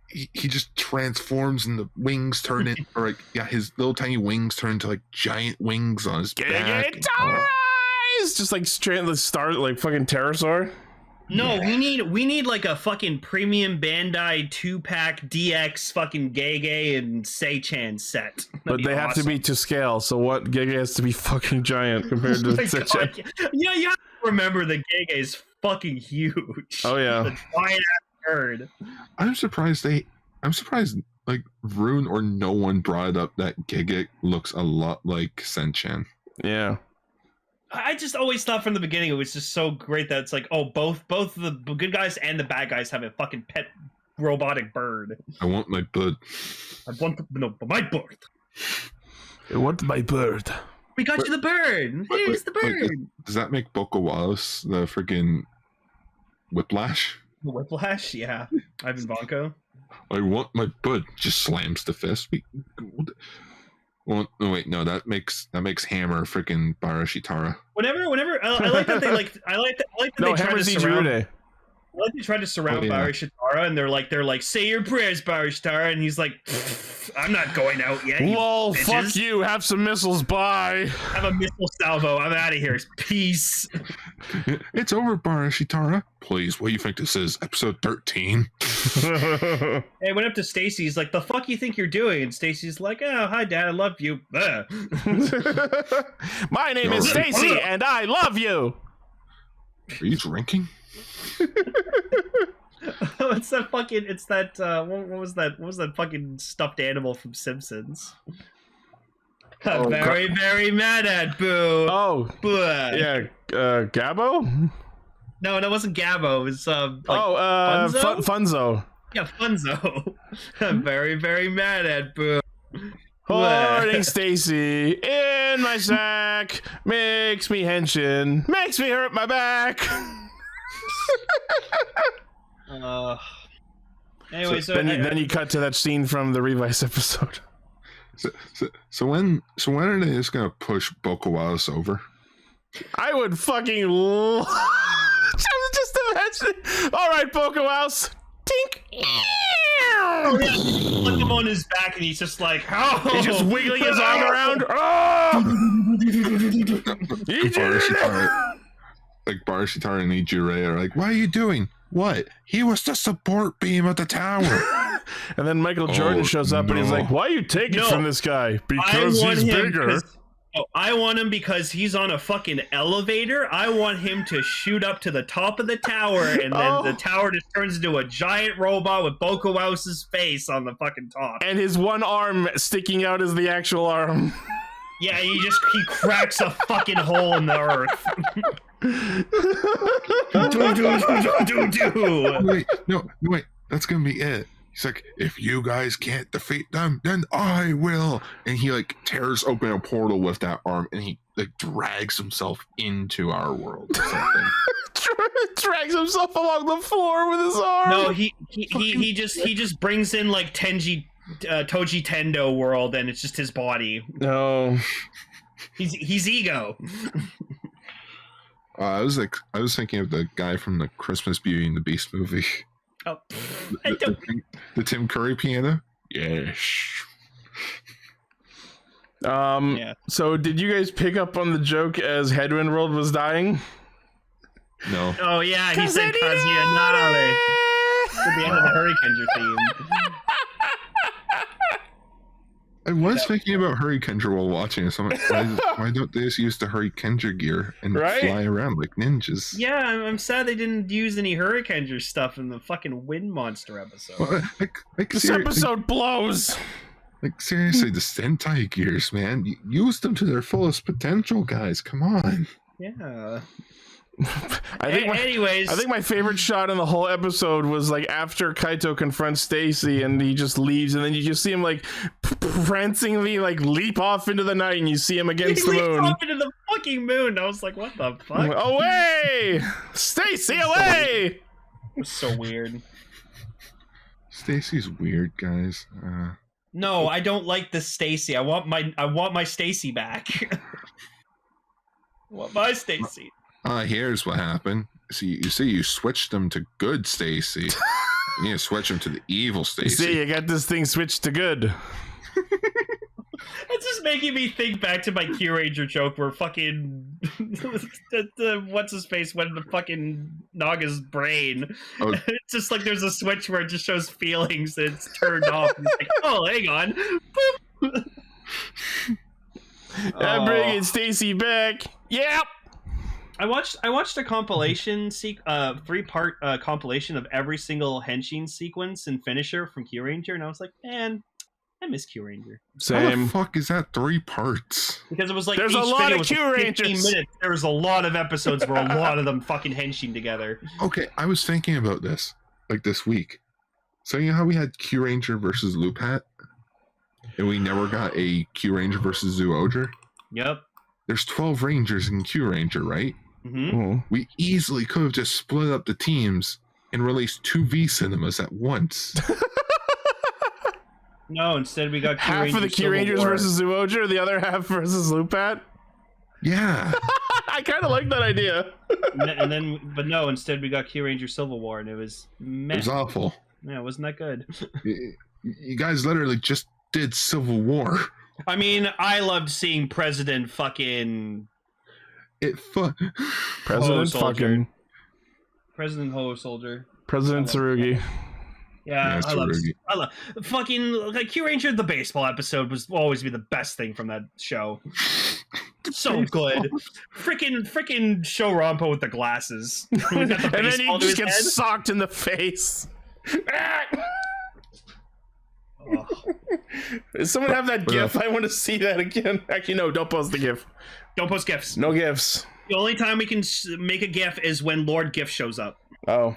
He just transforms and the wings turn in, or like, yeah, his little tiny wings turn into like giant wings on his back. Gege dies! Just like straight the start, like fucking pterosaur. No, we need like a fucking premium Bandai 2-pack DX fucking Gege and Seichan set. That'd But be they have to awesome. be to scale, so what Gege has to be fucking giant compared to Oh my such God. Yeah, you have to remember that Gege is fucking huge. Oh, yeah. The giant ass bird. I'm surprised like Rune or no one brought it up that Giga looks a lot like Senchan. Yeah. I just always thought from the beginning it was just so great that it's like, oh, both the good guys and the bad guys have a fucking pet robotic bird. I want my blood. I want my bird. I want my bird. We got you the bird. Here's the bird. Does that make Boko Wallace the freaking Whiplash? Whiplash, yeah. Ivan Vanko. I want my bud. Just slams the fist. Well, no, wait, no, that makes Hammer freaking Barashitara. Whenever, I like that they I like that No, they try to Hammer's surround. Ijude. I like they try to surround Barashitara, and they're like, say your prayers, Barashitara, and he's like, I'm not going out yet. Lol, fuck you. Have some missiles. Bye. Have a missile salvo. I'm out of here. Peace. It's over, Barashitara. Please, what do you think this is? Episode 13? Hey, I went up to Stacey. He's like, the fuck you think you're doing? And Stacey's like, oh, hi, Dad. I love you. My name is Stacey, and I love you. Are you drinking? It's that what was that fucking stuffed animal from Simpsons? I'm very mad at Boo. Oh, Boo. yeah, Gabbo? No, that wasn't Gabbo. It was Funzo? Funzo. Yeah, Funzo. I'm very mad at Boo. Hoarding Stacey in my sack makes me henshin, makes me hurt my back. Anyway, then you cut to that scene from the Revice episode. So when are they just gonna push Boko Wallace over? I would fucking just imagine. All right, Boko Wallace, tink. Oh, yeah. Flip him on his back, and he's just like, oh. He's just wiggling his arm around. Oh! Barashitara and Ijure are like, what are you doing? What? He was the support beam of the tower. And then Michael Jordan shows up and he's like, why are you taking from this guy? Because he's bigger. I want him because he's on a fucking elevator. I want him to shoot up to the top of the tower, and then the tower just turns into a giant robot with Boko Wouse's face on the fucking top. And his one arm sticking out is the actual arm. Yeah, he cracks a fucking hole in the earth. Wait, that's gonna be it. He's like, if you guys can't defeat them, then I will. And he like tears open a portal with that arm, and he like drags himself into our world or something. Drags himself along the floor with his arm. No, he just brings in like Toji Tendo world, and it's just his body. No, he's ego. I was thinking of the guy from the Christmas Beauty and the Beast movie. Oh, the Tim Curry piano. Yes. Yeah. So did you guys pick up on the joke as Headwind World was dying? No. Oh yeah, he said Kazuya Nare at the end of the Hurricaneer theme. I was thinking about Hurricaneer while watching it. So I'm like, why don't they just use the Hurricaneer gear and fly around like ninjas? Yeah, I'm sad they didn't use any Hurricaneer stuff in the fucking Wind Monster episode. Well, This episode blows. Like seriously, the Sentai gears, man. Use them to their fullest potential, guys. Come on. Yeah. I think my favorite shot in the whole episode was like after Kaito confronts Stacey and he just leaves, and then you just see him like prancingly like leap off into the night, and you see him against the moon. Off into the fucking moon. I was like, what the fuck? Away, Stacey, away! It's so weird. Stacey's weird, guys. No, I don't like this Stacey. I want my Stacey back. I want my Stacey. Here's what happened. You switched them to good Stacey. You need to switch them to the evil Stacey. See, you got this thing switched to good. It's just making me think back to my Q-Ranger joke where fucking what's his face went in the fucking Naga's brain. Oh. It's just like there's a switch where it just shows feelings and it's turned off. And it's like, oh, hang on. I'm bringing Stacey back. Yep. I watched a compilation, 3-part compilation of every single henshin sequence and finisher from Q-Ranger, and I was like, man, I miss Q-Ranger. Same. How the fuck is that 3 parts? Because it was like there's each a lot of Q-Rangers. 15 minutes. There was a lot of episodes where a lot of them fucking henshin together. Okay, I was thinking about this like this week. So you know how we had Q Ranger versus Loopat? And we never got a Q Ranger versus Zyuohger? Yep. There's 12 Rangers in Q Ranger, right? Mm-hmm. We easily could have just split up the teams and released 2 V cinemas at once. No, instead we got Q Half Ranger of the Q Civil Rangers War. versus Zyuohger, the other half versus Loopat. Yeah. I kind of like that idea. And then, but no, instead we got Q Ranger Civil War, and it was meh. It was awful. Yeah, it wasn't that good. You guys literally just did Civil War. I mean, I loved seeing President fucking President Soldier. fucking President Ho Soldier. President Tsurugi. Yeah, I Tsurugi. love fucking like Q Ranger the baseball episode will always be the best thing from that show. So good. Freaking Show Rampo with the glasses. And then he just gets head. socked in the face. Oh. Does someone have that GIF? I want to see that again. Actually, no, don't post the GIF. Don't post GIFs. No GIFs. The only time we can make a GIF is when Lord GIF shows up. Oh.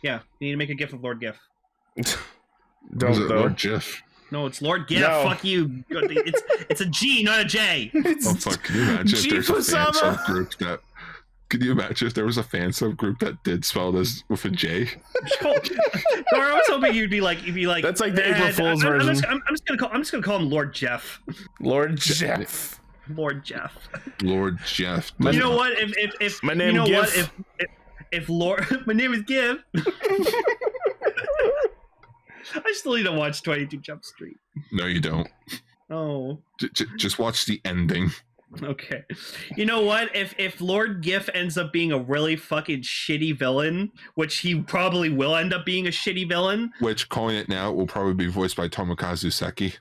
Yeah, you need to make a GIF of Lord GIF. Don't though. Lord Jeff. No, it's Lord GIF. No. Fuck you. It's a G, not a J. Oh fuck! Can you imagine if there's a fan G-Fusama. subgroup that? Could you imagine if there was a fan subgroup that did spell this with a J? Or I was hoping you'd be like, That's like the April "Eh, Fool's I'm version." I'm just gonna call him Lord Jeff. Lord Jeff. Lord Jeff. Lord Jeff. You know what? If My name you know Gif. what? If Lord, my name is Gif. I still need to watch 22 Jump Street. No, you don't. Oh, Just watch the ending. okay. You know what? If Lord Gif ends up being a really fucking shitty villain, which he probably will end up being a shitty villain, Which, calling it now, will probably be voiced by Tomokazu Seki.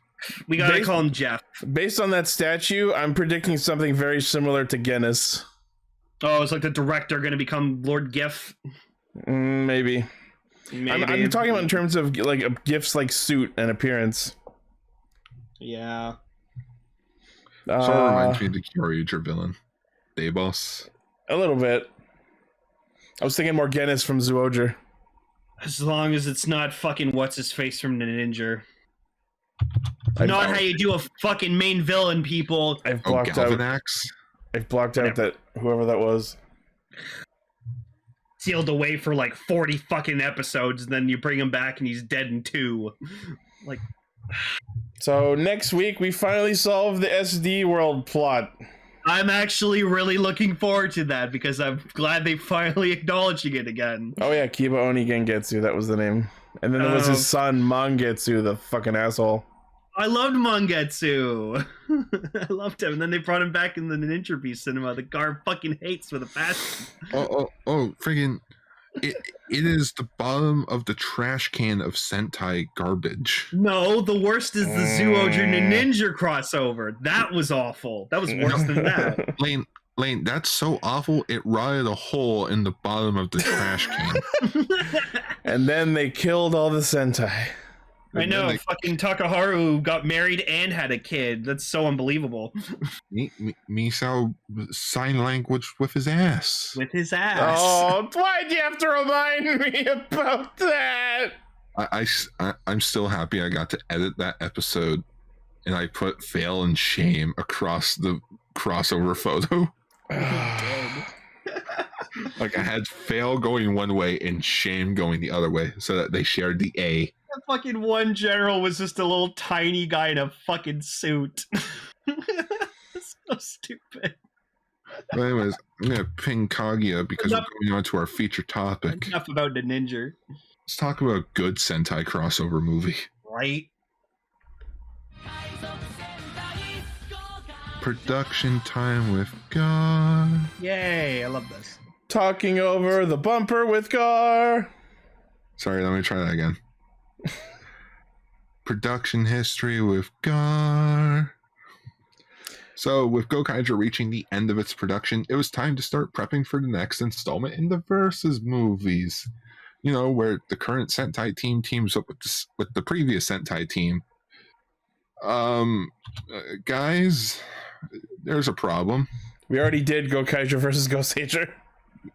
we gotta call him Jeff. Based on that statue, I'm predicting something very similar to Guinness. Oh, it's like the director gonna become Lord Gif. Maybe. I'm talking about in terms of like a GIF's like suit and appearance. Yeah. Sort of reminds me of the Kyoryuger villain. Daybos. A little bit. I was thinking more Guinness from Zyuohger. As long as it's not fucking what's his face from the Ninja. Not how you do a fucking main villain, people. I've blocked out. Galvanax? I've blocked out that whoever that was. Sealed away for like 40 fucking episodes, and then you bring him back and he's dead in 2. Like, So next week we finally solve the SD world plot. I'm actually really looking forward to that because I'm glad they finally acknowledging it again. Oh yeah, Kiba Oni Gengetsu, that was the name. And then there was his son Mangetsu, the fucking asshole. I loved Mangetsu. I loved him, and then they brought him back in the Ninja Beast cinema. The Gar fucking hates with a passion. Oh, friggin'. It is the bottom of the trash can of Sentai garbage. No, the worst is the Zyuohger Ninja crossover. That was awful. That was worse than that. Lane, that's so awful, it rotted a hole in the bottom of the trash can. And then they killed all the Sentai. I know, fucking Takaharu got married and had a kid. That's so unbelievable. Misao sign language with his ass. With his ass. Oh, why'd you have to remind me about that? I'm still happy I got to edit that episode, and I put fail and shame across the crossover photo. Like I had fail going one way and shame going the other way, so that they shared the A. That fucking one general was just a little tiny guy in a fucking suit. So stupid. But anyways, I'm gonna ping Kaguya because we're going on to our feature topic. Enough about the ninja. Let's talk about a good Sentai crossover movie. Right? Production time with God. Yay, I love this. Talking over the bumper with Gar. Sorry, let me try that again. Production history with Gar. So, with Gokaiger reaching the end of its production, it was time to start prepping for the next installment in the Versus movies. You know, where the current Sentai team teams up with the previous Sentai team. Guys, there's a problem. We already did Gokaiger versus Goseiger.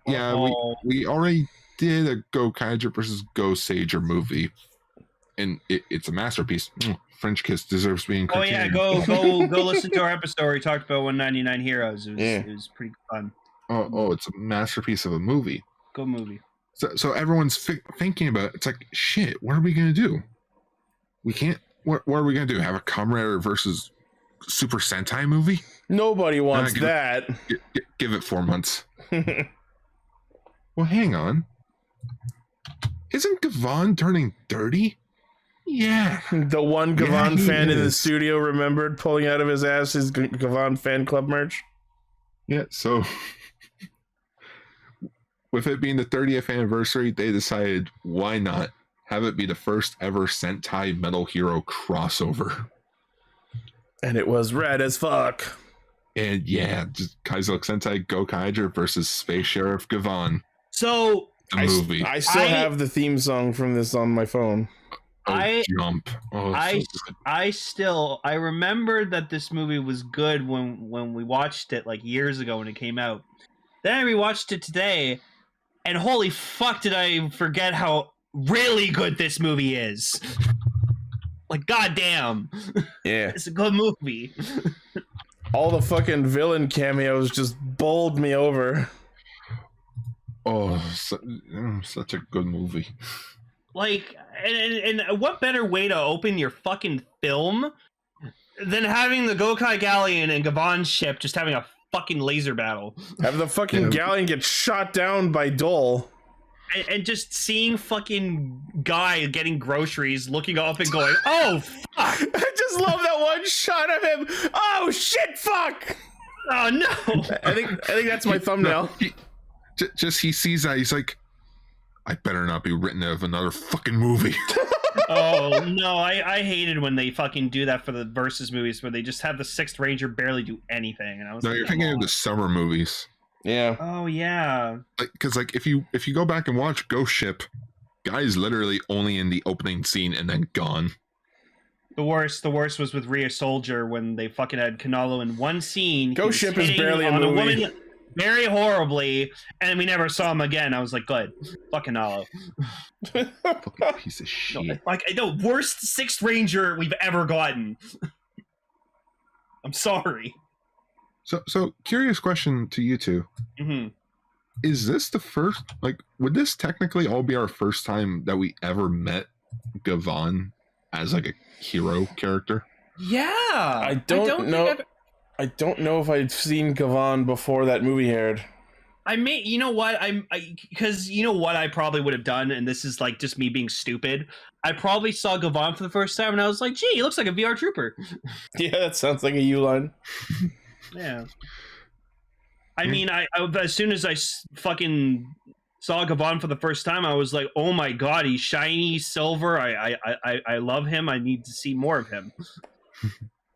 Yeah, we already did a Gokaiger versus Goseiger movie, and it's a masterpiece. French Kiss deserves being Oh continued. yeah, go listen to our episode where we talked about 199 Heroes. It was pretty fun. Oh, it's a masterpiece of a movie. Good movie. So everyone's thinking about it. It's like, shit, what are we gonna do? We can't. What are we gonna do? Have a Kamen Rider versus Super Sentai movie? Nobody wants that. Give it 4 months. Well, hang on. Isn't Gavan turning 30? Yeah. The one Gavan he fan in the is. studio remembered pulling out of his ass his Gavan fan club merch. Yeah, so with it being the 30th anniversary, they decided why not have it be the first ever Sentai Metal Hero crossover. And it was rad as fuck. And yeah, just Kaizoku Sentai Gokaiger versus Space Sheriff Gavan. So The movie. I still have the theme song from this on my phone. Jump. Oh, I remember that this movie was good when we watched it like years ago when it came out. Then I rewatched it today, and holy fuck did I forget how really good this movie is. Like, goddamn. Yeah. It's a good movie. All the fucking villain cameos just bowled me over. Oh, such a good movie. Like, and what better way to open your fucking film than having the Gokai Galleon and Gavan ship just having a fucking laser battle? Have the fucking galleon get shot down by Dole. And just seeing fucking Guy getting groceries, looking up and going, oh, fuck. I just love that one shot of him. Oh, shit, fuck. Oh, no. I think that's my thumbnail. He sees that, he's like, I better not be written out of another fucking movie. Oh, no, I hated when they fucking do that for the Versus movies where they just have the Sixth Ranger barely do anything. And I was No, like, you're thinking of the summer movies. Yeah. oh, yeah. Because if you go back and watch Ghost Ship, Guy's literally only in the opening scene and then gone. The worst was with Rhea Soldier when they fucking had Kanalo in one scene. Ghost He was Ship is hitting barely a on movie. woman very horribly, and we never saw him again. I was like, good. Fucking Kanalo. Fucking piece of shit. Like, I know, worst Sixth Ranger we've ever gotten. I'm sorry. So curious question to you two. Mm-hmm. Is this the first, would this technically all be our first time that we ever met Gavan as like a hero character? Yeah. I don't know. I don't know if I'd seen Gavan before that movie aired. I may, you know what? Because you know what I probably would have done, and this is like just me being stupid. I probably saw Gavan for the first time, and I was like, gee, he looks like a VR trooper. Yeah, that sounds like a U-line. Yeah. I mean, I as soon as I fucking saw Gavan for the first time, I was like, oh my god, he's shiny silver. I love him. I need to see more of him.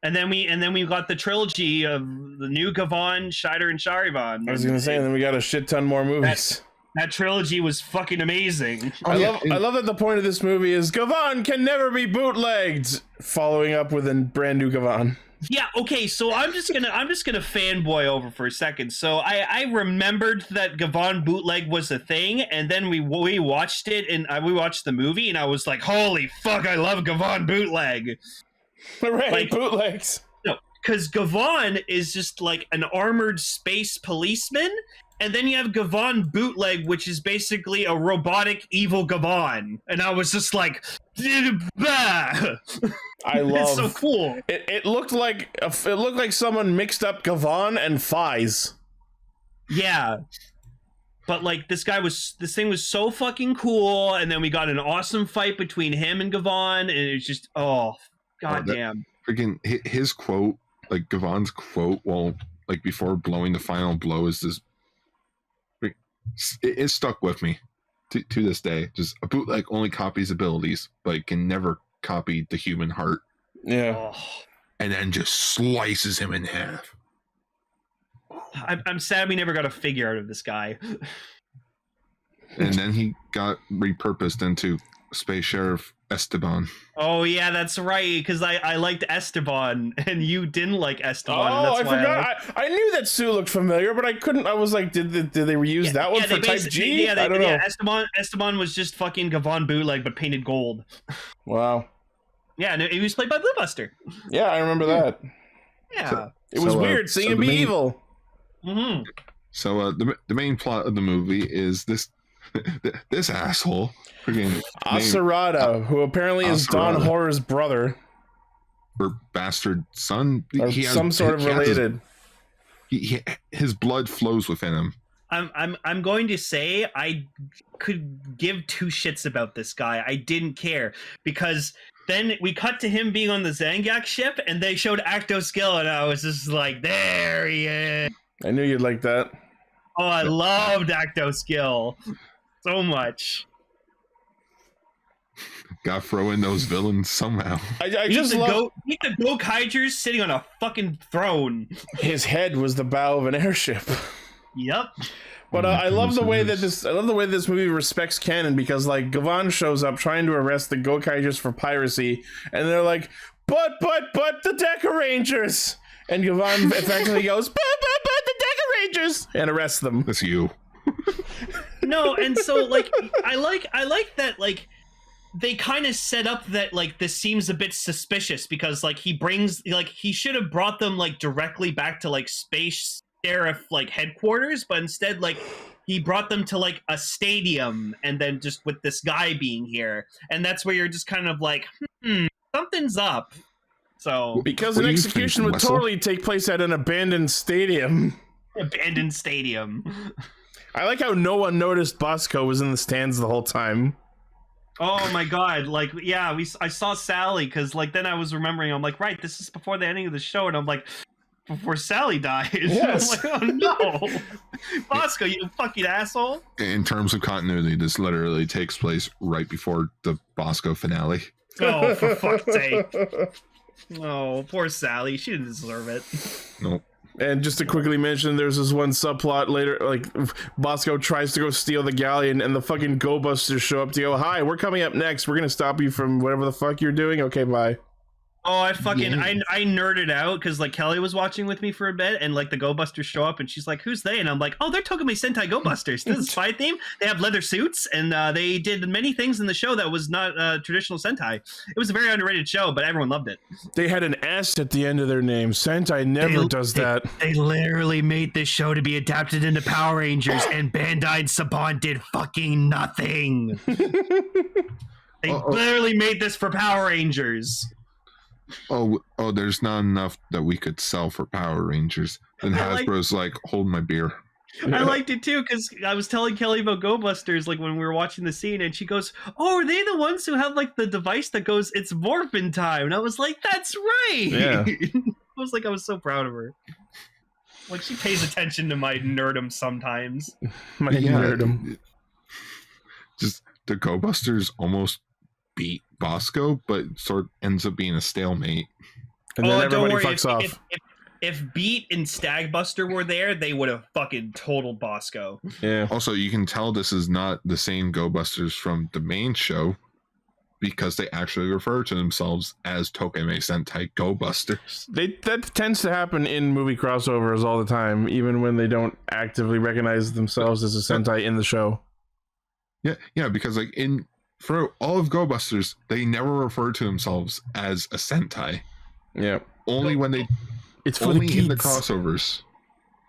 And then we got the trilogy of the new Gavan, Shider, and Sharivan. I was gonna say, and then we got a shit ton more movies. That trilogy was fucking amazing. I love that the point of this movie is Gavan can never be bootlegged. Following up with a brand new Gavan. Yeah, okay, so I'm just gonna fanboy over for a second. So I remembered that Gavan bootleg was a thing, and then we watched it, and we watched the movie, and I was like, holy fuck, I love Gavan bootleg. Right, Like, bootlegs. No, because Gavan is just like an armored space policeman, and then you have Gavan bootleg, which is basically a robotic evil Gavan, and I was just like, bah! I love. It's so cool. It looked like someone mixed up Gavan and Fies. Yeah. But like this thing was so fucking cool, and then we got an awesome fight between him and Gavan, and it was just goddamn. Freaking his quote, like Gavan's quote, before blowing the final blow is this. It stuck with me to this day. Just a bootleg only copies abilities, but it can never copy the human heart. Yeah. And then just slices him in half. I'm sad we never got a figure out of this guy. And then he got repurposed into Space Sheriff Esteban. Oh yeah, that's right. Because I liked Esteban, and you didn't like Esteban. and Oh, that's I why forgot. I knew that suit looked familiar, but I couldn't. I was like, did they reuse that one for Type G? I don't know. Esteban was just fucking Gavan bootleg, but painted gold. Wow. Yeah, and he was played by Blue Buster. Yeah, I remember that. Yeah. It was weird seeing him be evil. Mm-hmm. So the main plot of the movie is this this asshole, freaking Asarada, who apparently is Don Horror's brother, or bastard son, or some sort of related. His blood flows within him. I'm going to say I could give two shits about this guy. I didn't care because then we cut to him being on the Zangak ship and they showed Acto Skill and I was just like, there he is. I knew you'd like that. Oh, I loved Acto Skill so much. Gotta throw in those villains somehow. I just love the Gokaigers sitting on a fucking throne. His head was the bow of an airship. Yep. But I love the way that this movie respects canon because like Gavan shows up trying to arrest the Gokaigers for piracy, and they're like, but the Deca Rangers, and Gavan effectively goes, but the Deca Rangers, and arrests them. That's you. No, and so like I like that like they kind of set up that like this seems a bit suspicious because like he should have brought them like directly back to like Space Sheriff like headquarters, but instead like he brought them to like a stadium and then just with this guy being here, and that's where you're just kind of like something's up. So because an execution would totally take place at an abandoned stadium. I like how no one noticed Bosco was in the stands the whole time. Oh my god, like yeah, I saw Sally because like then I was remembering, I'm like, right, this is before the ending of the show, and I'm like, before Sally dies. Yes. I'm like, oh no. Bosco, you fucking asshole. In terms of continuity, this literally takes place right before the Bosco finale. Oh, for fuck's sake. Oh, poor Sally. She didn't deserve it. Nope. And just to quickly mention, there's this one subplot later, like, Bosco tries to go steal the galleon, and the fucking Go Busters show up to go, hi, we're coming up next, we're gonna stop you from whatever the fuck you're doing, okay, bye. Oh, I nerded out because like Kelly was watching with me for a bit, and like the Go Busters show up, and she's like, "Who's they?" And I'm like, "Oh, they're Tokumi Sentai Go Busters. This is spy theme. They have leather suits, and they did many things in the show that was not traditional Sentai. It was a very underrated show, but everyone loved it. They had an S at the end of their name. Sentai never does that. They literally made this show to be adapted into Power Rangers, and Bandai and Saban did fucking nothing. They literally made this for Power Rangers." Oh, there's not enough that we could sell for Power Rangers. And Hasbro's like, hold my beer. I liked it too because I was telling Kelly about Go Busters like when we were watching the scene, and she goes, "Oh, are they the ones who have like the device that goes, it's morphin time?" And I was like, "That's right." Yeah. I was so proud of her. Like she pays attention to my nerdum sometimes. Nerdum. Just the Go Busters almost beat Bosco, but sort of ends up being a stalemate. And then everybody fucks off. If Beat and Stagbuster were there, they would have fucking totaled Bosco. Yeah. Also, you can tell this is not the same Go Busters from the main show because they actually refer to themselves as Tokime Sentai Go Busters. That tends to happen in movie crossovers all the time, even when they don't actively recognize themselves as a Sentai in the show. Yeah, because like for all of Go Busters, they never refer to themselves as a Sentai. Yeah. Only when they... It's for only the in the crossovers.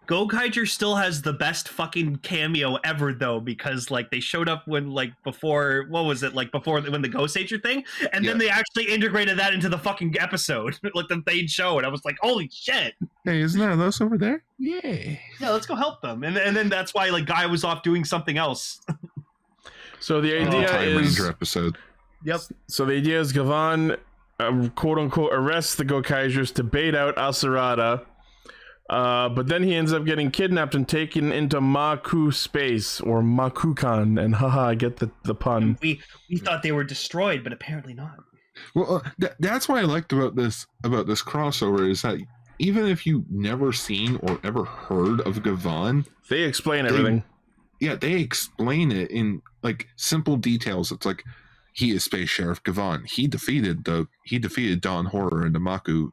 Gokaiger still has the best fucking cameo ever, though, because like they showed up when like before, what was it, like before when the Ghostager thing, and then they actually integrated that into the fucking episode, like the main show, and I was like, holy shit! Hey, isn't that those over there? Yeah, let's go help them, and then that's why like Guy was off doing something else. So the idea Time is Ranger episode. Yep. So the idea is Gavan, quote unquote, arrests the Gokaigers to bait out Asarada, but then he ends up getting kidnapped and taken into Maku space, or Makukan, and haha, I get the pun. We thought they were destroyed, but apparently not. Well, that's what I liked about this crossover is that even if you never seen or ever heard of Gavan, they explain everything. They explain it in like simple details. It's like he is Space Sheriff Gavan. He defeated Dawn Horror in the Maku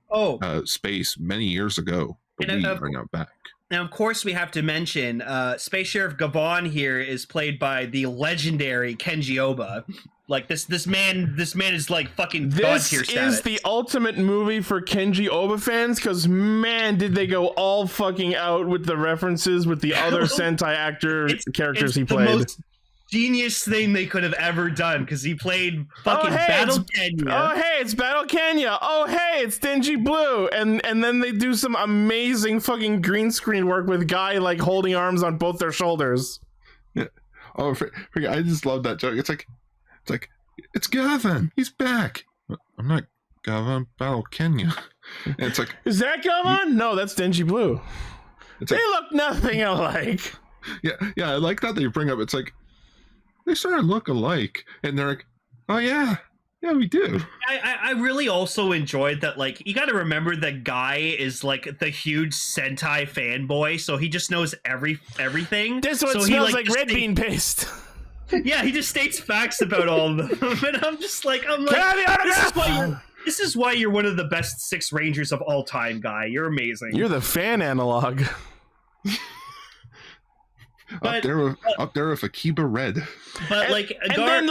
space many years ago. But we are now back. Now, of course, we have to mention Space Sheriff Gavan here is played by the legendary Kenji Oba. Like this man is like fucking god tier status. This is the ultimate movie for Kenji Oba fans, because man, did they go all fucking out with the references with the other Sentai characters he played. The most genius thing they could have ever done, because he played fucking Battle Kenya. Oh hey, it's Battle Kenya. Oh hey, it's Denji Blue, and then they do some amazing fucking green screen work with Guy like holding arms on both their shoulders. Yeah. Oh, I just love that joke. It's like it's Gavan. He's back. I'm not Gavan. Battle Kenya. And it's like, is that Gavan? No, that's Denji Blue. They look nothing alike. Yeah. I like that they bring up. It's like they sort of look alike, and they're like, oh yeah, we do. I really also enjoyed that. Like, you got to remember that Guy is like the huge Sentai fanboy, so he just knows everything. This one smells like red bean paste. Yeah, he just states facts about all of them, and I'm like, this is why you're one of the best 6 Rangers of all time, Guy. You're amazing. You're the fan analog. Up there with Akiba Red. But then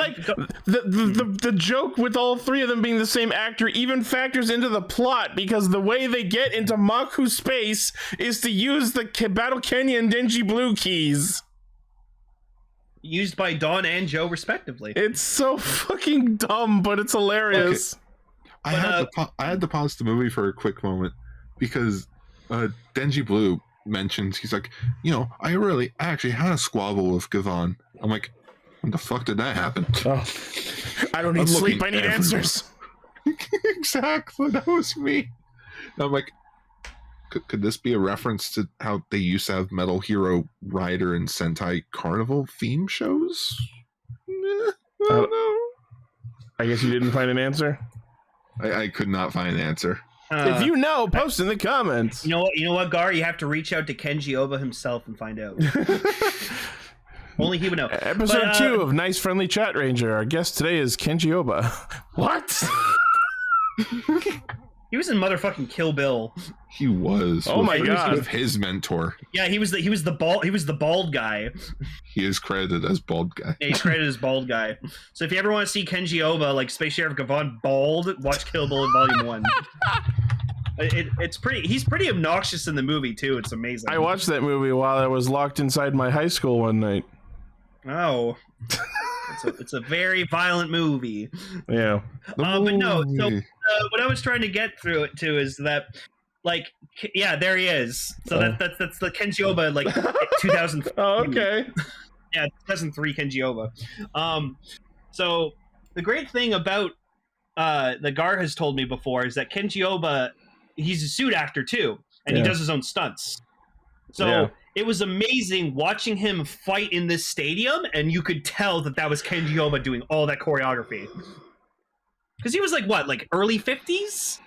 the joke with all 3 of them being the same actor even factors into the plot, because the way they get into Maku space is to use the Battle Kenya and Denji Blue keys. Used by Dawn and Joe, respectively. It's so fucking dumb, but it's hilarious. Okay. I had to pause the movie for a quick moment, because Denji Blue mentions, he's like, I actually had a squabble with Gavan. I'm like, when the fuck did that happen? Oh, I don't need sleep, I need answers. Exactly, that was me. And I'm like, could this be a reference to how they used to have Metal Hero Rider and Sentai Carnival theme shows? I don't know. I guess you didn't find an answer? I could not find an answer. If you know, post in the comments. You know what, Gar? You have to reach out to Kenji Oba himself and find out. Only he would know. Episode 2 of Nice Friendly Chat Ranger. Our guest today is Kenji Oba. What? He was in motherfucking Kill Bill. He was. Oh my god. With his mentor. Yeah, he was the bald guy. He is credited as bald guy. Yeah, he's credited as bald guy. So if you ever want to see Kenji Oba like Space Sheriff Gavan bald, watch Kill Bill in Volume 1. It's pretty. He's pretty obnoxious in the movie too. It's amazing. I watched that movie while I was locked inside my high school one night. Oh. It's a very violent movie. Yeah. But no, so what I was trying to get through it to is that, like, yeah, there he is. So that's the Kenji Oba, like, 2003. Oh, okay. Yeah, 2003 Kenji Oba. So the great thing about the Gar has told me before is that Kenji Oba, he's a suit actor too, and he does his own stunts. So it was amazing watching him fight in this stadium, and you could tell that was Kenji Oba doing all that choreography. Because he was like early 50s?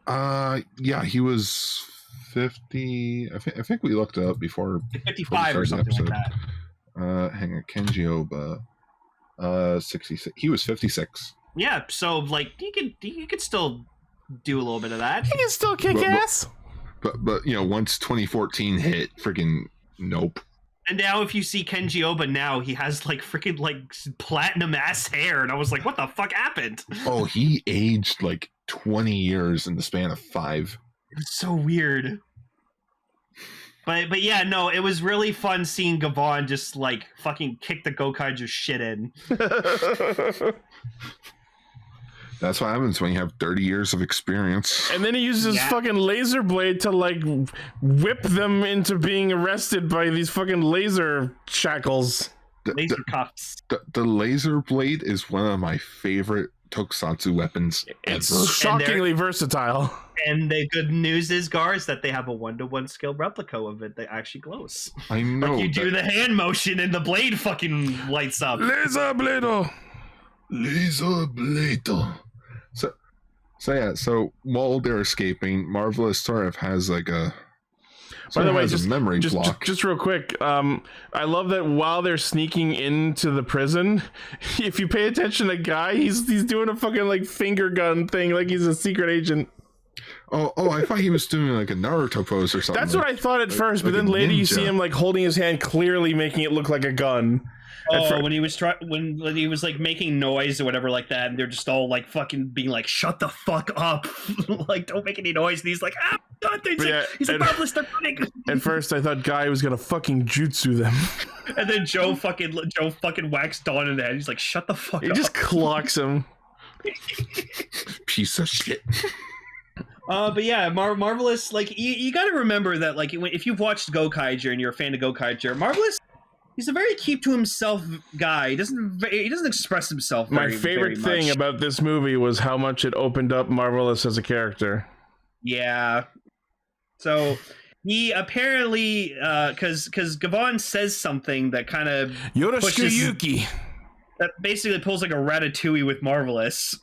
Yeah, he was 50. I think we looked it up before. 55 or something like that. Hang on, Kenji Oba, 66. He was 56. Yeah, so like he could still do a little bit of that. He can still kick ass. But once 2014 hit, freaking nope. And now if you see Kenji Oba now, he has like freaking like platinum ass hair, and I was like, what the fuck happened? Oh, he aged like 20 years in the span of 5. It was so weird. But yeah, no, it was really fun seeing Gavan just like fucking kick the Gokaiger shit in. That's what happens when you have 30 years of experience. And then he uses his fucking laser blade to like whip them into being arrested by these fucking laser shackles. Laser cuffs. The laser blade is one of my favorite tokusatsu weapons It's ever. shockingly versatile. And the good news is, Gar, is that they have a 1-to-1 scale replica of it that actually glows. I know. Like you do the hand motion and the blade fucking lights up. Laser blade. Laser blade. So while they're escaping, Marvelous sort of has like a By the way, has a memory block. Just real quick, I love that while they're sneaking into the prison, if you pay attention to Guy, he's doing a fucking like finger gun thing, like he's a secret agent. Oh, I thought he was doing like a Naruto pose or something. That's what I thought at first, but then later you see him like holding his hand, clearly making it look like a gun. Oh, when he was when he was like making noise or whatever like that, and they're just all like fucking being like, "Shut the fuck up!" Like, don't make any noise. And he's like, "Ah, God!" He's like, "Marvelous, they're running." At first, I thought Guy was gonna fucking jutsu them, and then Joe fucking whacks Dawn in the head. He's like, "Shut the fuck up!" He just clocks him. Piece of shit. But yeah, Marvelous. Like, you got to remember that, like, if you've watched Gokaiger and you're a fan of Gokaiger, Marvelous. He's a very keep to himself guy. He doesn't express himself very, My favorite thing about this movie was how much it opened up Marvelous as a character. Yeah. So he apparently, because Gavan says something that kind of Yoroshiku. That basically pulls like a Ratatouille with Marvelous.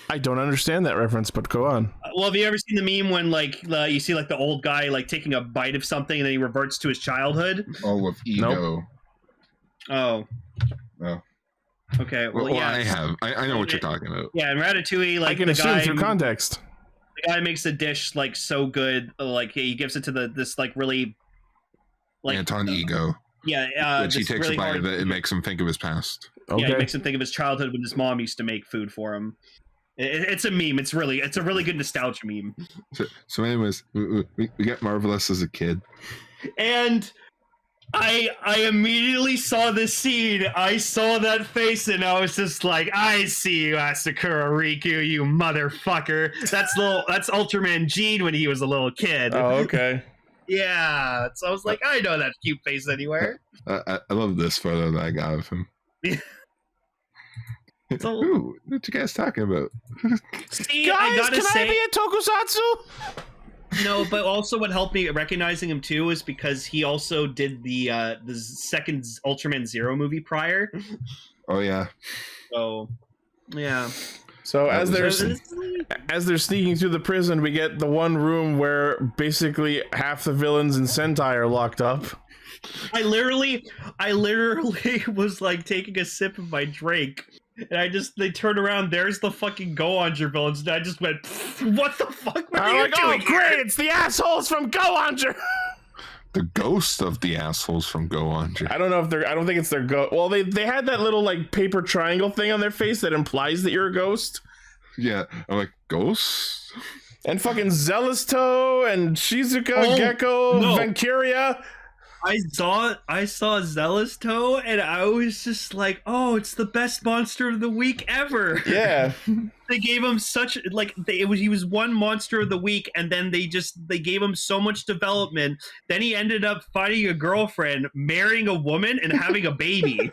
I don't understand that reference, but go on. Well, have you ever seen the meme when like you see like the old guy like taking a bite of something and then he reverts to his childhood? Oh, with ego. Nope. Oh. Oh. Okay. Well, yeah. I know what you're talking about. Yeah, and Ratatouille, like I can assume through context. The guy makes a dish like so good, like he gives it to this like really like Anton ego. Yeah, which he takes really a bite of it. It makes him think of his past. Okay. Yeah, it makes him think of his childhood when his mom used to make food for him. It's a meme. It's a really good nostalgia meme. So anyways, we get Marvelous as a kid, and I immediately saw this scene. I saw that face, and I was just like, "I see you, Asakura Riku, you motherfucker." That's Ultraman Gene when he was a little kid. Oh, okay. Yeah. So I was like, I know that cute face anywhere. I love this photo that I got of him. Ooh, what you guys talking about? See, guys, I gotta say, I be a tokusatsu? No, but also what helped me recognizing him too is because he also did the second Ultraman Zero movie prior. Oh yeah. So yeah. So as they're sneaking through the prison, we get the one room where basically half the villains in Sentai are locked up. I literally was like taking a sip of my drink, and they turned around. There's the fucking Gokaiger villains, and I just went, "What the fuck were you doing?" Oh great! It's the assholes from Gokaiger. The ghost of the assholes from Gokaiger. I don't know if I don't think it's their ghost. Well, they had that little like paper triangle thing on their face that implies that you're a ghost. Yeah, I'm like, ghosts? And fucking Zealous Toe and Shizuka, Gecko, Vankyria. I saw Zealous Toe, and I was just like, "Oh, it's the best monster of the week ever!" Yeah, they gave him such like he was one monster of the week, and then they gave him so much development. Then he ended up finding a girlfriend, marrying a woman, and having a baby.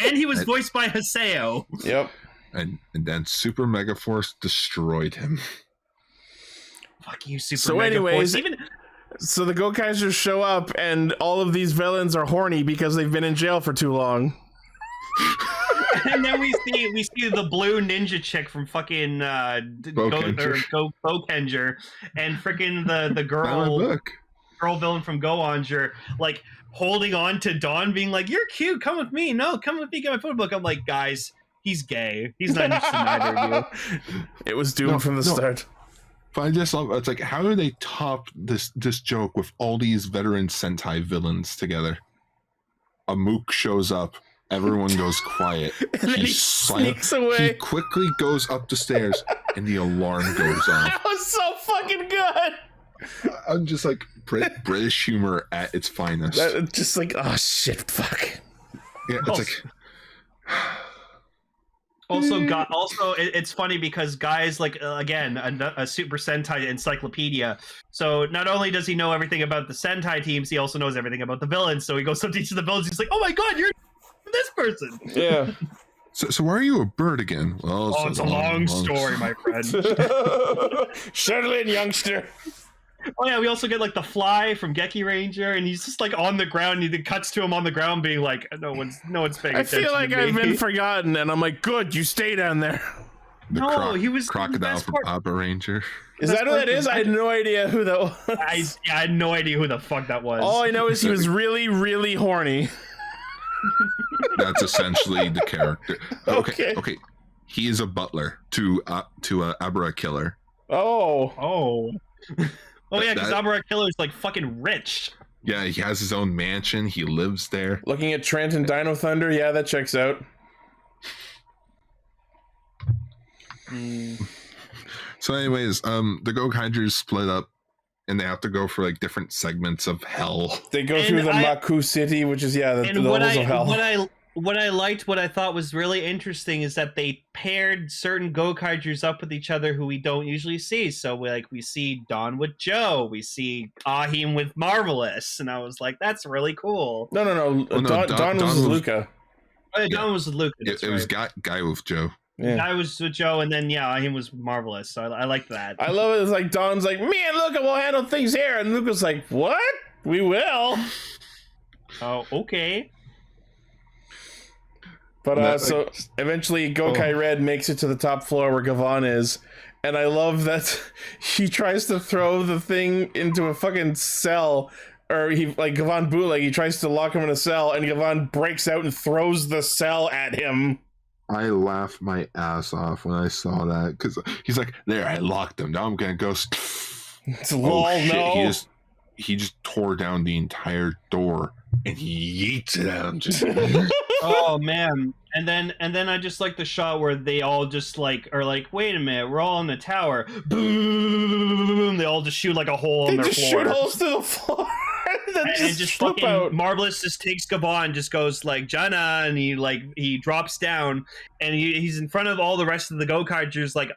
And he was voiced by Haseo. Yep. And then Super Megaforce destroyed him. Fuck you, Super So, Megaforce. anyways, so the Gokaigers show up, and all of these villains are horny because they've been in jail for too long. And then we see the blue ninja chick from fucking Gokaiger, and freaking the girl villain from Gokaiger, like holding on to Dawn, being like, "You're cute, come with me. No, come with me, get my photo book." I'm like, guys, he's gay. He's not interested in either of you. It was doomed from the start. But I just love it's like, how do they top this joke with all these veteran Sentai villains together? A mook shows up, everyone goes quiet. And then he sneaks away. He quickly goes up the stairs, and the alarm goes off. That was so fucking good. I'm just like British humor at its finest. Just like, oh shit, fuck. Yeah, it's like. Also, it's funny because Guy's like, again, a Super Sentai encyclopedia. So not only does he know everything about the Sentai teams, he also knows everything about the villains. So he goes up to each of the villains. He's like, "Oh my god, you're this person." Yeah. So why are you a bird again? Well, it's a long story, my friend. Settle in, youngster. Oh yeah, we also get like the Fly from Geki Ranger, and he's just like on the ground, and he cuts to him on the ground being like, no one's paying attention. I feel like I've been forgotten, and I'm like, good, you stay down there. No, he was the crocodile best from part. Abba Ranger. Is that who that is? I had no idea who that was. I had no idea who the fuck that was. All I know is he was really, really horny. That's essentially the character. Okay. Okay. He is a butler to Abra Killer. Oh. Oh yeah, because That- Abra Killer is like fucking rich. Yeah, he has his own mansion. He lives there. Looking at Trent and Dino Thunder, yeah, that checks out. So, anyways, the Gokaigers split up, and they have to go for like different segments of hell. They go And through the I- Maku City, which is the And levels of hell. what I liked, what I thought was really interesting is that they paired certain Gokaigers up with each other who we don't usually see. So we see Don with Joe, we see Ahim with Marvelous, and I was like, that's really cool. No. Oh, no, Don was Luca. Oh, yeah, Don was with Luke. It was guy with Joe. Yeah. I was with Joe, and then Ahim was Marvelous. So I liked that. I love it. It's like Don's like, me and Luca will handle things here, and Luca's like, what? We will. Oh, okay. But so eventually Gokai Red makes it to the top floor where Gavan is, and I love that he tries to throw the thing into a fucking cell, or Gavan Bootleg, he tries to lock him in a cell, and Gavan breaks out and throws the cell at him. I laughed my ass off when I saw that because he's like, "There, I locked him. Now I'm gonna go." It's lol, no. He just tore down the entire door and he yeets it at him. Just Oh man. And then I just like the shot where they all just like are like, wait a minute, we're all in the tower. Boom! They all just shoot like a hole They in their just floor. shoot holes through the floor and then And just flip fucking out. Marvelous just takes Gavan, just goes like Jana, and he drops down, and he's in front of all the rest of the Gokaigers, like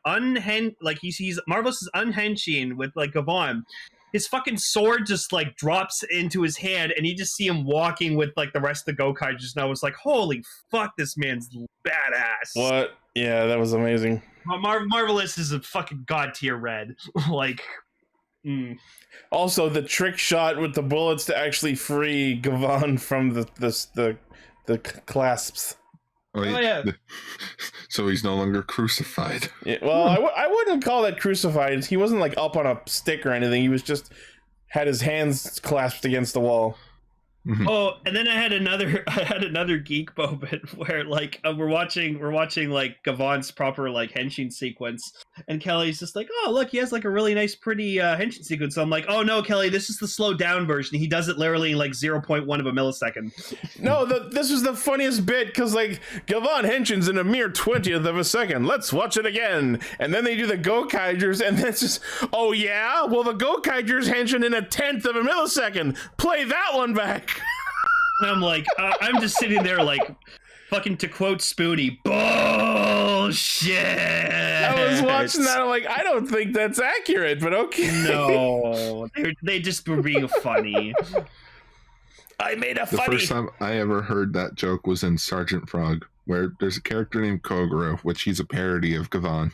he's Marvelous is unhenching with like Gavan. His fucking sword just like drops into his hand, and you just see him walking with like the rest of the Gokaigers. And I was like, holy fuck, this man's badass. What? Yeah, that was amazing. Marvelous is a fucking god tier red. Like, Also, the trick shot with the bullets to actually free Gavan from the clasps. Oh, yeah. So he's no longer crucified. Yeah, well, I wouldn't call that crucified. He wasn't like up on a stick or anything. He was just had his hands clasped against the wall. Oh, and then I had another geek moment where like we're watching like Gavan's proper like henshin sequence, and Kelly's just like, oh look, he has like a really nice pretty henshin sequence. So I'm like, oh no, Kelly, this is the slowed down version. He does it literally in like 0.1 of a millisecond. No, this was the funniest bit because like Gavan henshins in a mere 20th of a second. Let's watch it again, and then they do the Gokaigers, and then it's just, oh yeah, well the Gokaigers henshin in a 10th of a millisecond. Play that one back. And I'm like, I'm just sitting there like, fucking to quote Spoonie, bullshit. I was watching that. I'm like, I don't think that's accurate, but okay. No, they just were being funny. I made a The funny. first time I ever heard that joke was in Sergeant Frog, where there's a character named Kogoro, which he's a parody of Gavan.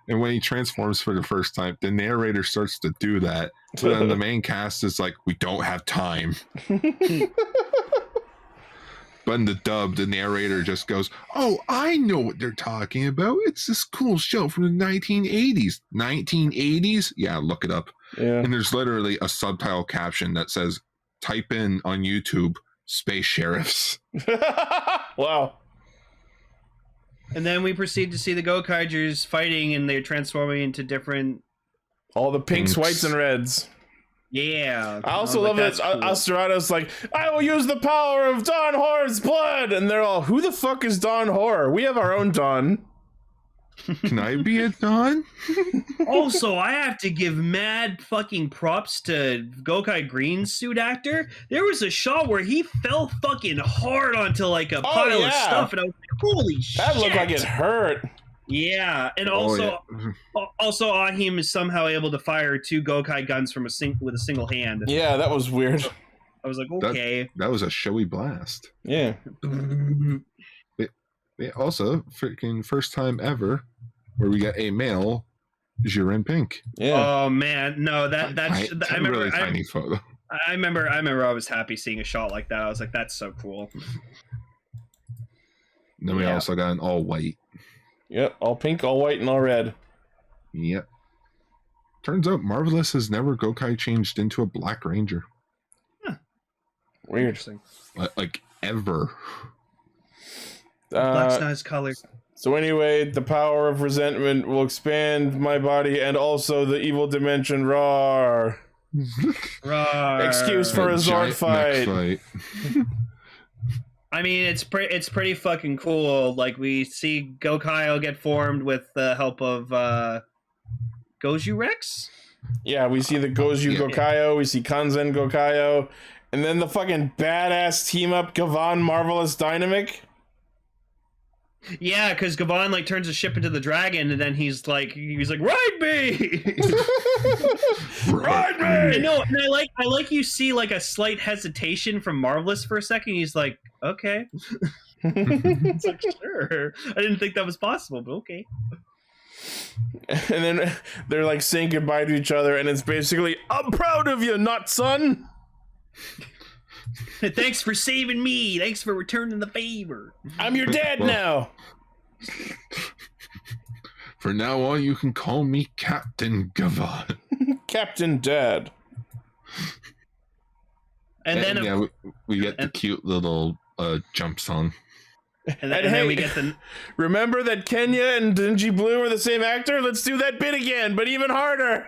And when he transforms for the first time, the narrator starts to do that. So then the main cast is like, we don't have time. But in the dub, the narrator just goes, oh, I know what they're talking about. It's this cool show from the 1980s. 1980s? Yeah, look it up. Yeah. And there's literally a subtitle caption that says, type in on YouTube, Space Sheriffs. Wow. And then we proceed to see the Gokaigers fighting, and they're transforming into different. All the pinks, whites, and reds. Yeah. I also was love like, that that's cool. Asterato's like, I will use the power of Don Horror's blood! And they're all, who the fuck is Don Horror? We have our own Don. Can I be a Don? Also, I have to give mad fucking props to Gokai Green's suit actor. There was a shot where he fell fucking hard onto like a pile of yeah. stuff, and I was like, holy shit. That looked like it hurt. Yeah, and also Ahim is somehow able to fire 2 Gokai guns from with a single hand. Yeah, that was weird. I was like, okay. That was a showy blast. Yeah. Also, freaking first time ever where we got a male Jiren Pink. Yeah. Oh man, no, that's I remember really tiny photo. I remember I was happy seeing a shot like that. I was like, that's so cool. Then we also got an all white. Yep, all pink, all white, and all red. Yep. Turns out Marvelous has never Gokai changed into a Black Ranger. Weird. Interesting. Like ever. Black's not his color. So anyway, the power of resentment will expand my body and also the evil dimension. Roar. Excuse for a Zord fight. I mean, it's pretty fucking cool. Like, we see Gokaiger get formed with the help of Goju Rex. Yeah, we see the Goju Gokaiger, we see Kanzen Gokaiger, and then the fucking badass team up Gavan Marvelous Dynamic. Yeah, because Gavan like turns the ship into the dragon, and then he's like, ride me, Ride me. And no, and I like you see like a slight hesitation from Marvelous for a second. He's like, okay, it's like, sure. I didn't think that was possible, but okay. And then they're like saying goodbye to each other, and it's basically, I'm proud of you, not son. Thanks for saving me. Thanks for returning the favor. I'm your dad now. For now on, you can call me Captain Gavan. Captain Dad. And then yeah, we get the cute little jump song. And then we get the. Remember that Kenya and Dingy Blue are the same actor? Let's do that bit again, but even harder.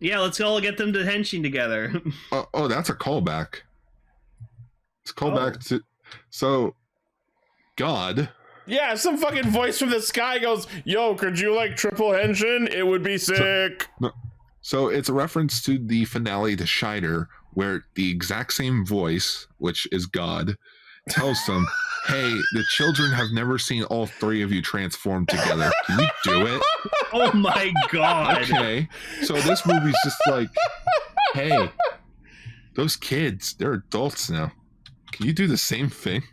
Yeah, let's all get them to henshin together. Oh, that's a callback. It's a callback to. So, God. Yeah, some fucking voice from the sky goes, yo, could you like triple henshin? It would be sick. So it's a reference to the finale to Shider, where the exact same voice, which is God, tells them, hey, the children have never seen all three of you transform together. Can you do it? Oh my god. Okay. So this movie's just like, hey, those kids, they're adults now. Can you do the same thing?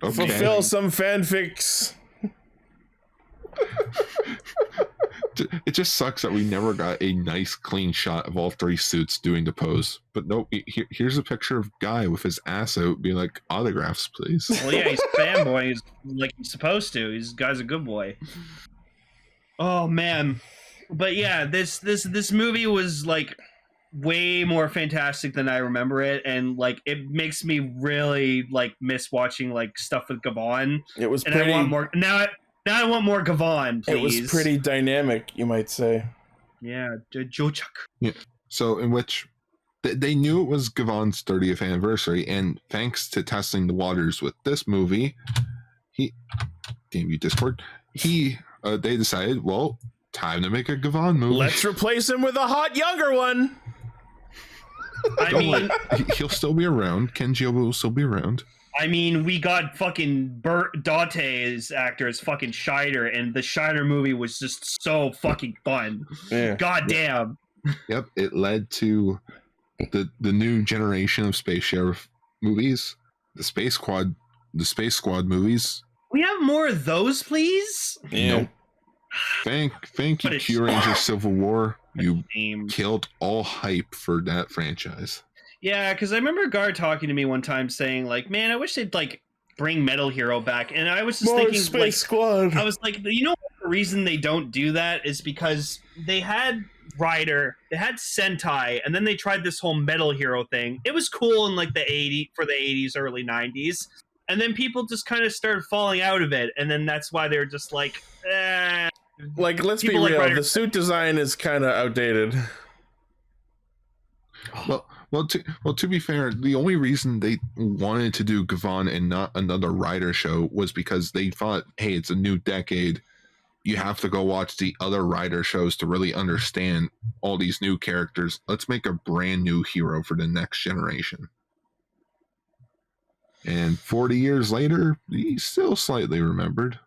Okay. Fulfill some fanfics. It just sucks that we never got a nice clean shot of all three suits doing the pose. But no, here's a picture of Guy with his ass out being like, autographs, please. Well, yeah, he's a fanboy. He's like he's supposed to. Guy's a good boy. Oh man. But yeah, this movie was like way more fantastic than I remember it, and like it makes me really like miss watching like stuff with Gavan. It was and pretty. I want more now. I want more Gavan, please. It was pretty dynamic, you might say. Yeah, Jochuk. Yeah. So in which they knew it was Gavan's 30th anniversary, and thanks to testing the waters with this movie, damn you Discord, they decided, well, time to make a Gavan movie. Let's replace him with a hot younger one. I mean, he'll still be around. Kenji will still be around. I mean, we got fucking Bert Daute's actor as fucking Shider, and the Shider movie was just so fucking fun. Yeah. God damn. Yep, it led to the new generation of Space Sheriff movies, the Space Squad movies. We have more of those, please? Yeah. Nope. Thank you, But Q Ranger Civil War. You Lame. killed all hype for that franchise. Yeah, because I remember Gar talking to me one time saying, like, man, I wish they'd, like, bring Metal Hero back. And I was just thinking, Space like, Squad. I was like, you know, the reason they don't do that is because they had Rider, they had Sentai, and then they tried this whole Metal Hero thing. It was cool in, like, the 80s, early 90s. And then people just kind of started falling out of it. And then that's why they were just like, eh. Like, let's be People like real. Rider- The suit design is kind of outdated. Well, to be fair, the only reason they wanted to do Gavan and not another Rider show was because they thought, hey, it's a new decade. You have to go watch the other Rider shows to really understand all these new characters. Let's make a brand new hero for the next generation. And 40 years later, he's still slightly remembered.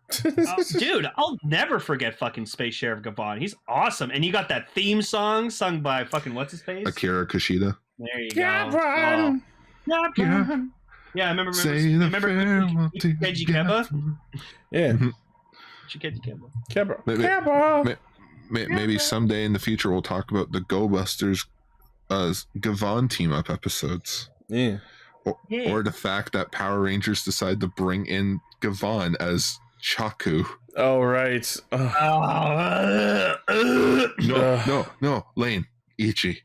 Dude, I'll never forget fucking Space Sheriff Gavan. He's awesome. And you got that theme song sung by fucking what's-his-face? Akira Kushida. There you Gavan! go. Gavan! Yeah, I remember Keiji Keba? Yeah. Keiji Keba. Maybe someday in the future we'll talk about the Go Busters Gavan team-up episodes. Yeah. Or the fact that Power Rangers decide to bring in Gavan as Chaku. Oh, right. No, Lane, Ichi.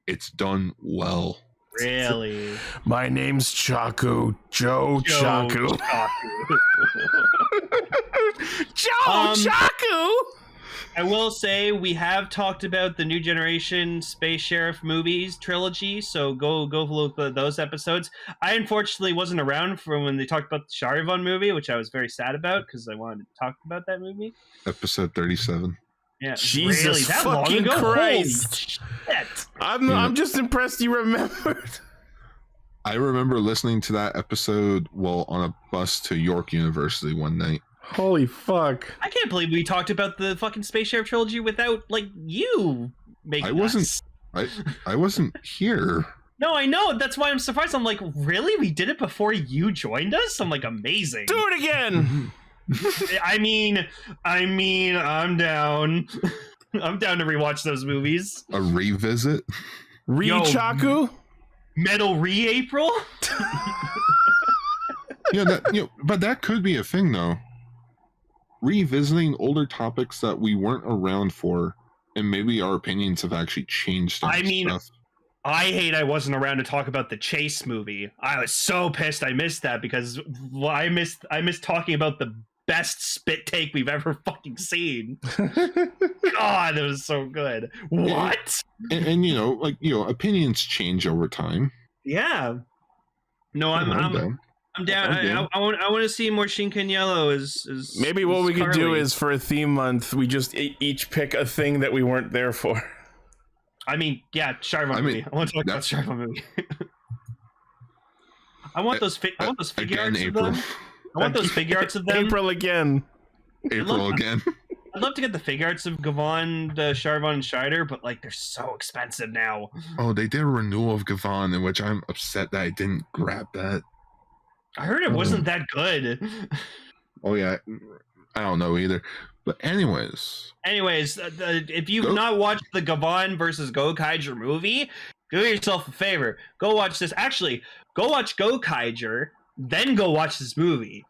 It's done well. Really? My name's Chaku. Joe Chaku. Joe Chaku! I will say we have talked about the New Generation Space Sheriff movies trilogy, so go look at those episodes. I unfortunately wasn't around for when they talked about the Charivan movie, which I was very sad about because I wanted to talk about that movie. Episode 37. Yeah, Jesus really? That fucking long ago? Christ! Holy shit. I'm just impressed you remembered. I remember listening to that episode while on a bus to York University one night. Holy fuck! I can't believe we talked about the fucking Space Sheriff trilogy without like you making I wasn't here. No, I know. That's why I'm surprised. I'm like, really? We did it before you joined us? I'm like, amazing. Do it again. I mean, I'm down. I'm down to rewatch those movies. A revisit? Chaku? Metal April? Yeah, but that could be a thing though. Revisiting older topics that we weren't around for, and maybe our opinions have actually changed. I mean, I hate I wasn't around to talk about the Chase movie. I was so pissed I missed that because I missed talking about the best spit take we've ever fucking seen. God, it was so good. What? And opinions change over time. Yeah. No, I'm down. I want to see more Shinken Yellow. Is maybe what we could do is for a theme month, we just each pick a thing that we weren't there for. I mean, yeah, Charivan movie. I want to talk about Charivan movie. I want those figure arts of them. I want those figure arts of them. April again. I'd love to get the figure arts of Gavan, Charivan, and Shider, but like they're so expensive now. Oh, they did a renewal of Gavan, in which I'm upset that I didn't grab that. I heard it wasn't that good. Oh yeah, I don't know either. But anyways, if you've not watched the Gavan versus Gokaiger movie, do yourself a favor. Go watch this. Actually, go watch Gokaiger, then go watch this movie.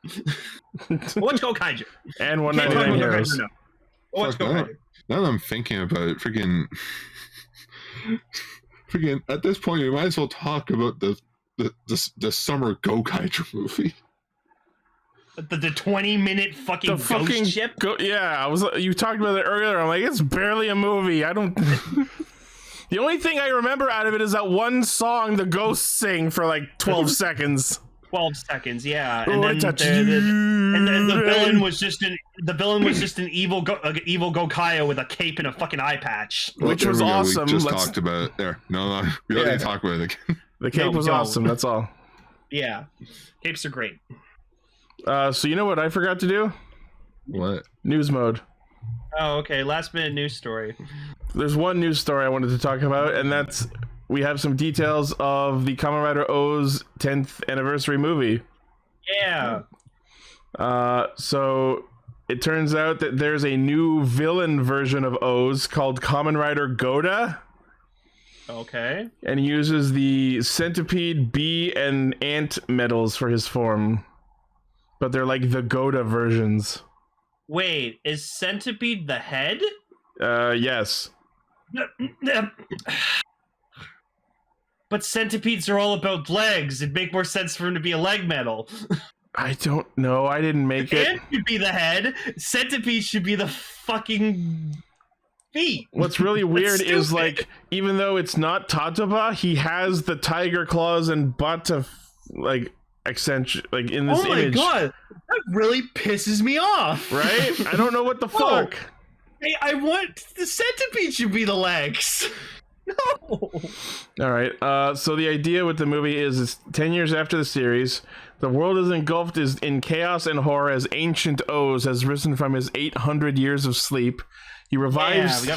Watch Gokaiger. And 199 Heroes. Watch Gokaiger. Now that I'm thinking about it, freaking at this point, we might as well talk about the summer Gokaiger movie. The 20-minute fucking ghost ship? You talked about it earlier. I'm like, it's barely a movie. I don't... The only thing I remember out of it is that one song the ghosts sing for like 12 seconds. 12 seconds, yeah. And then the villain was just an evil Gokaiger with a cape and a fucking eye patch, which was awesome. We just talked about it there. No, we don't need to talk about it again. The cape was awesome. That's all. Yeah, capes are great. So you know what I forgot to do? What? News mode. Oh, okay. Last minute news story. There's one news story I wanted to talk about, and that's we have some details of the Kamen Rider O's 10th anniversary movie. Yeah. So it turns out that there's a new villain version of O's called Kamen Rider Goda. Okay. And he uses the centipede, bee, and ant medals for his form. But they're like the Goda versions. Wait, is centipede the head? Yes. But centipedes are all about legs. It'd make more sense for him to be a leg medal. I don't know. I didn't make it. Ant should be the head. Centipede should be the fucking feet. What's really weird is, like, even though it's not Tataba, he has the tiger claws and bata, like, accentuate, like, in this image. Oh my god, that really pisses me off. Right? I don't know what the fuck. Hey, I want the centipede should be the legs. No. All right. So the idea with the movie is it's 10 years after the series. The world is engulfed in chaos and horror as ancient Oz has risen from his 800 years of sleep. He revives.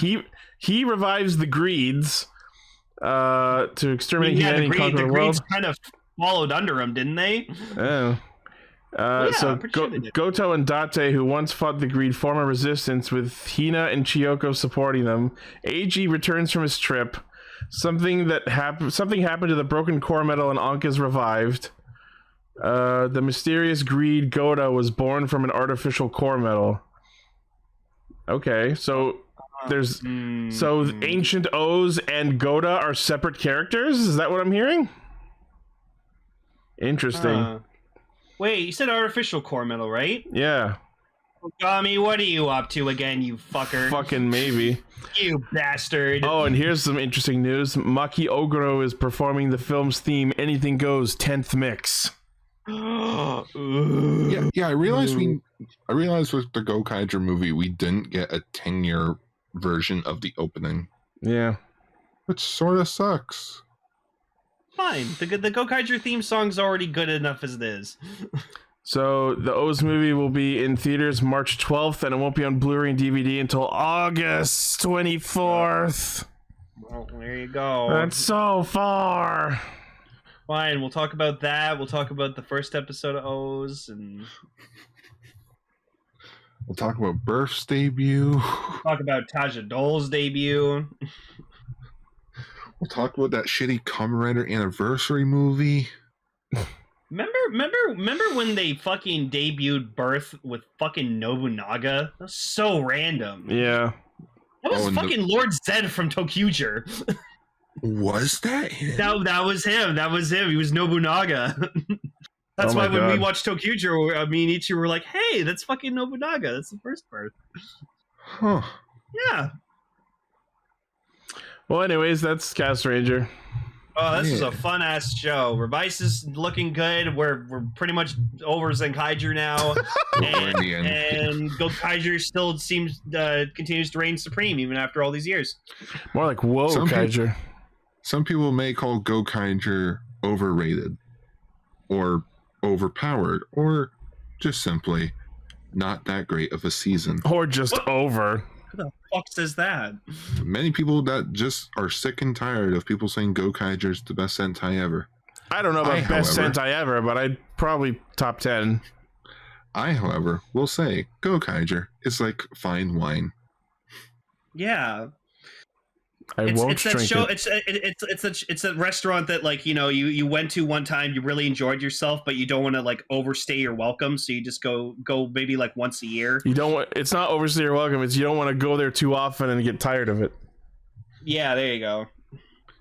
He revives the Greeds to exterminate humanity and conquer the world. Greeds kind of followed under him, didn't they? Oh. So Goto and Date, who once fought the Greed, form a resistance with Hina and Chiyoko supporting them. Eiji returns from his trip. Something happened to the broken core metal and Ankh is revived. The mysterious greed Goda was born from an artificial core metal. Okay, so there's so ancient O's and Goda are separate characters? Is that what I'm hearing? Interesting. Wait, you said artificial core metal, right? Yeah. Gami, what are you up to again, you fucker? Fucking maybe. You bastard. Oh, and here's some interesting news. Maki Oguro is performing the film's theme Anything Goes 10th Mix. Yeah, I realized with the Gokaiger movie we didn't get a 10-year version of the opening. Yeah. Which sort of sucks. Fine. The Gokaiger theme song's already good enough as it is. So the O's movie will be in theaters March 12th, and it won't be on Blu-ray and DVD until August 24th. Well, there you go. That's so far. Fine, we'll talk about that. We'll talk about the first episode of O's, and we'll talk about Birth's debut. Talk about Taja Dole's debut. We'll talk about that shitty Kamen Rider anniversary movie. Remember when they fucking debuted Birth with fucking Nobunaga? That was so random. Yeah. That was fucking Lord Zed from Tokuger. Was that him? That was him. That was him. He was Nobunaga. That's why when we watched Tokuger, me and Ichi were like, hey, that's fucking Nobunaga. That's the first Birth. Huh. Yeah. Well, anyways, that's Castranger. Oh, this is a fun ass show. Revice is looking good. We're pretty much over Zenkaiger now, and Gokaiger still seems continues to reign supreme even after all these years. More like whoa, Kaiger. Some people may call Gokaiger overrated, or overpowered, or just simply not that great of a season, or just over. Who the fuck says that? Many people that just are sick and tired of people saying Gokaiger is the best Sentai ever. I don't know about best Sentai ever, but I'd probably top 10. I, however, will say Gokaiger is like fine wine. Yeah. It's that show. It's a restaurant that, like, you know, you went to one time, you really enjoyed yourself, but you don't want to like overstay your welcome, so you just go maybe like once a year. You don't want. It's not overstay your welcome. It's you don't want to go there too often and get tired of it. Yeah, there you go.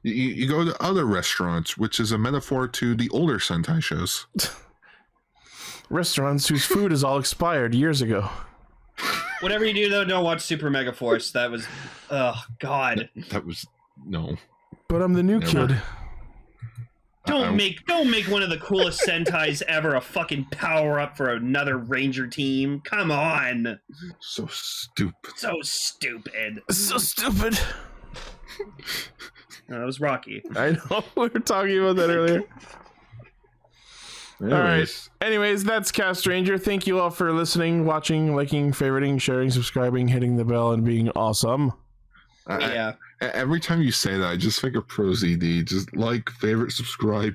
You go to other restaurants, which is a metaphor to the older Sentai shows. Restaurants whose food is all expired years ago. Whatever you do, though, don't watch Super Mega Force. That was, oh god. That was no. But I'm the new kid. Don't make one of the coolest Sentais ever a fucking power up for another Ranger team. Come on. So stupid. So stupid. So stupid. No, that was Rocky. I know. We were talking about that earlier. All right. Anyways, that's Castranger. Thank you all for listening, watching, liking, favoriting, sharing, subscribing, hitting the bell, and being awesome. Yeah. Every time you say that, I just think of Pro ZD. Just like, favorite, subscribe,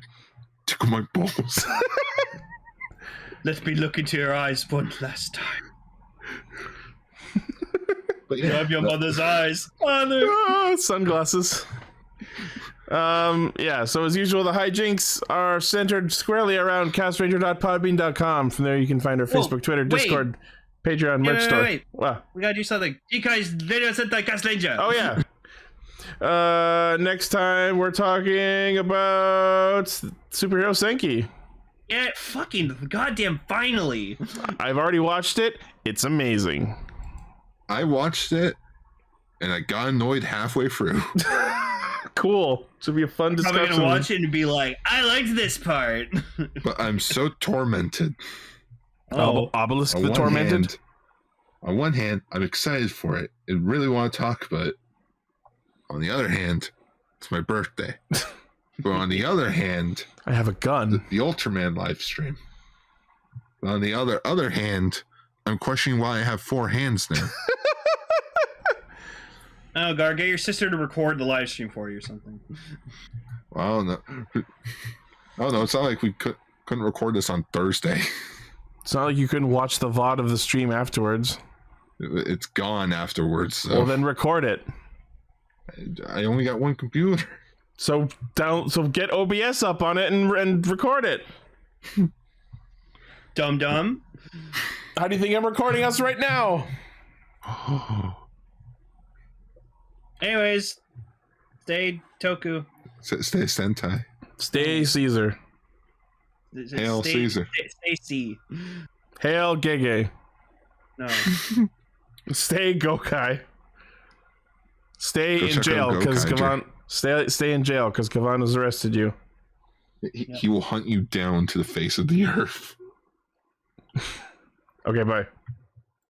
tickle my balls. Let me look into your eyes one last time. But you have your mother's eyes. Mother. Sunglasses. Yeah, so as usual, the hijinks are centered squarely around castranger.podbean.com. From there, you can find our Facebook, Twitter, Discord, Patreon, merch store. Wait. Wow. We gotta do something. Kikai's video Sentai Castranger. Oh, yeah. Next time, we're talking about Superhero Senki. Yeah, fucking goddamn finally. I've already watched it. It's amazing. I watched it, and I got annoyed halfway through. Cool. Should be a fun discussion. Probably gonna watch it and be like, I liked this part. But I'm so tormented. Obelisk the Tormented? On one hand, I'm excited for it and really want to talk about it. On the other hand, it's my birthday. But on the other hand, I have a gun. The Ultraman live stream. But on the other hand, I'm questioning why I have 4 hands now. Oh, Gar, get your sister to record the live stream for you or something. Well, I don't know. Oh no, it's not like we couldn't record this on Thursday. It's not like you couldn't watch the VOD of the stream afterwards. It's gone afterwards. So. Well, then record it. I only got one computer. So get OBS up on it and record it. Dum dum. How do you think I'm recording us right now? Anyways, stay Toku. Stay Sentai. Stay Caesar. Hail Caesar. Stacey. Hail Gege. No. Stay Gokai. Stay Go in check jail out because Gokaiger. Gavan. Stay in jail because Gavan has arrested you. He will hunt you down to the face of the earth. Okay, bye.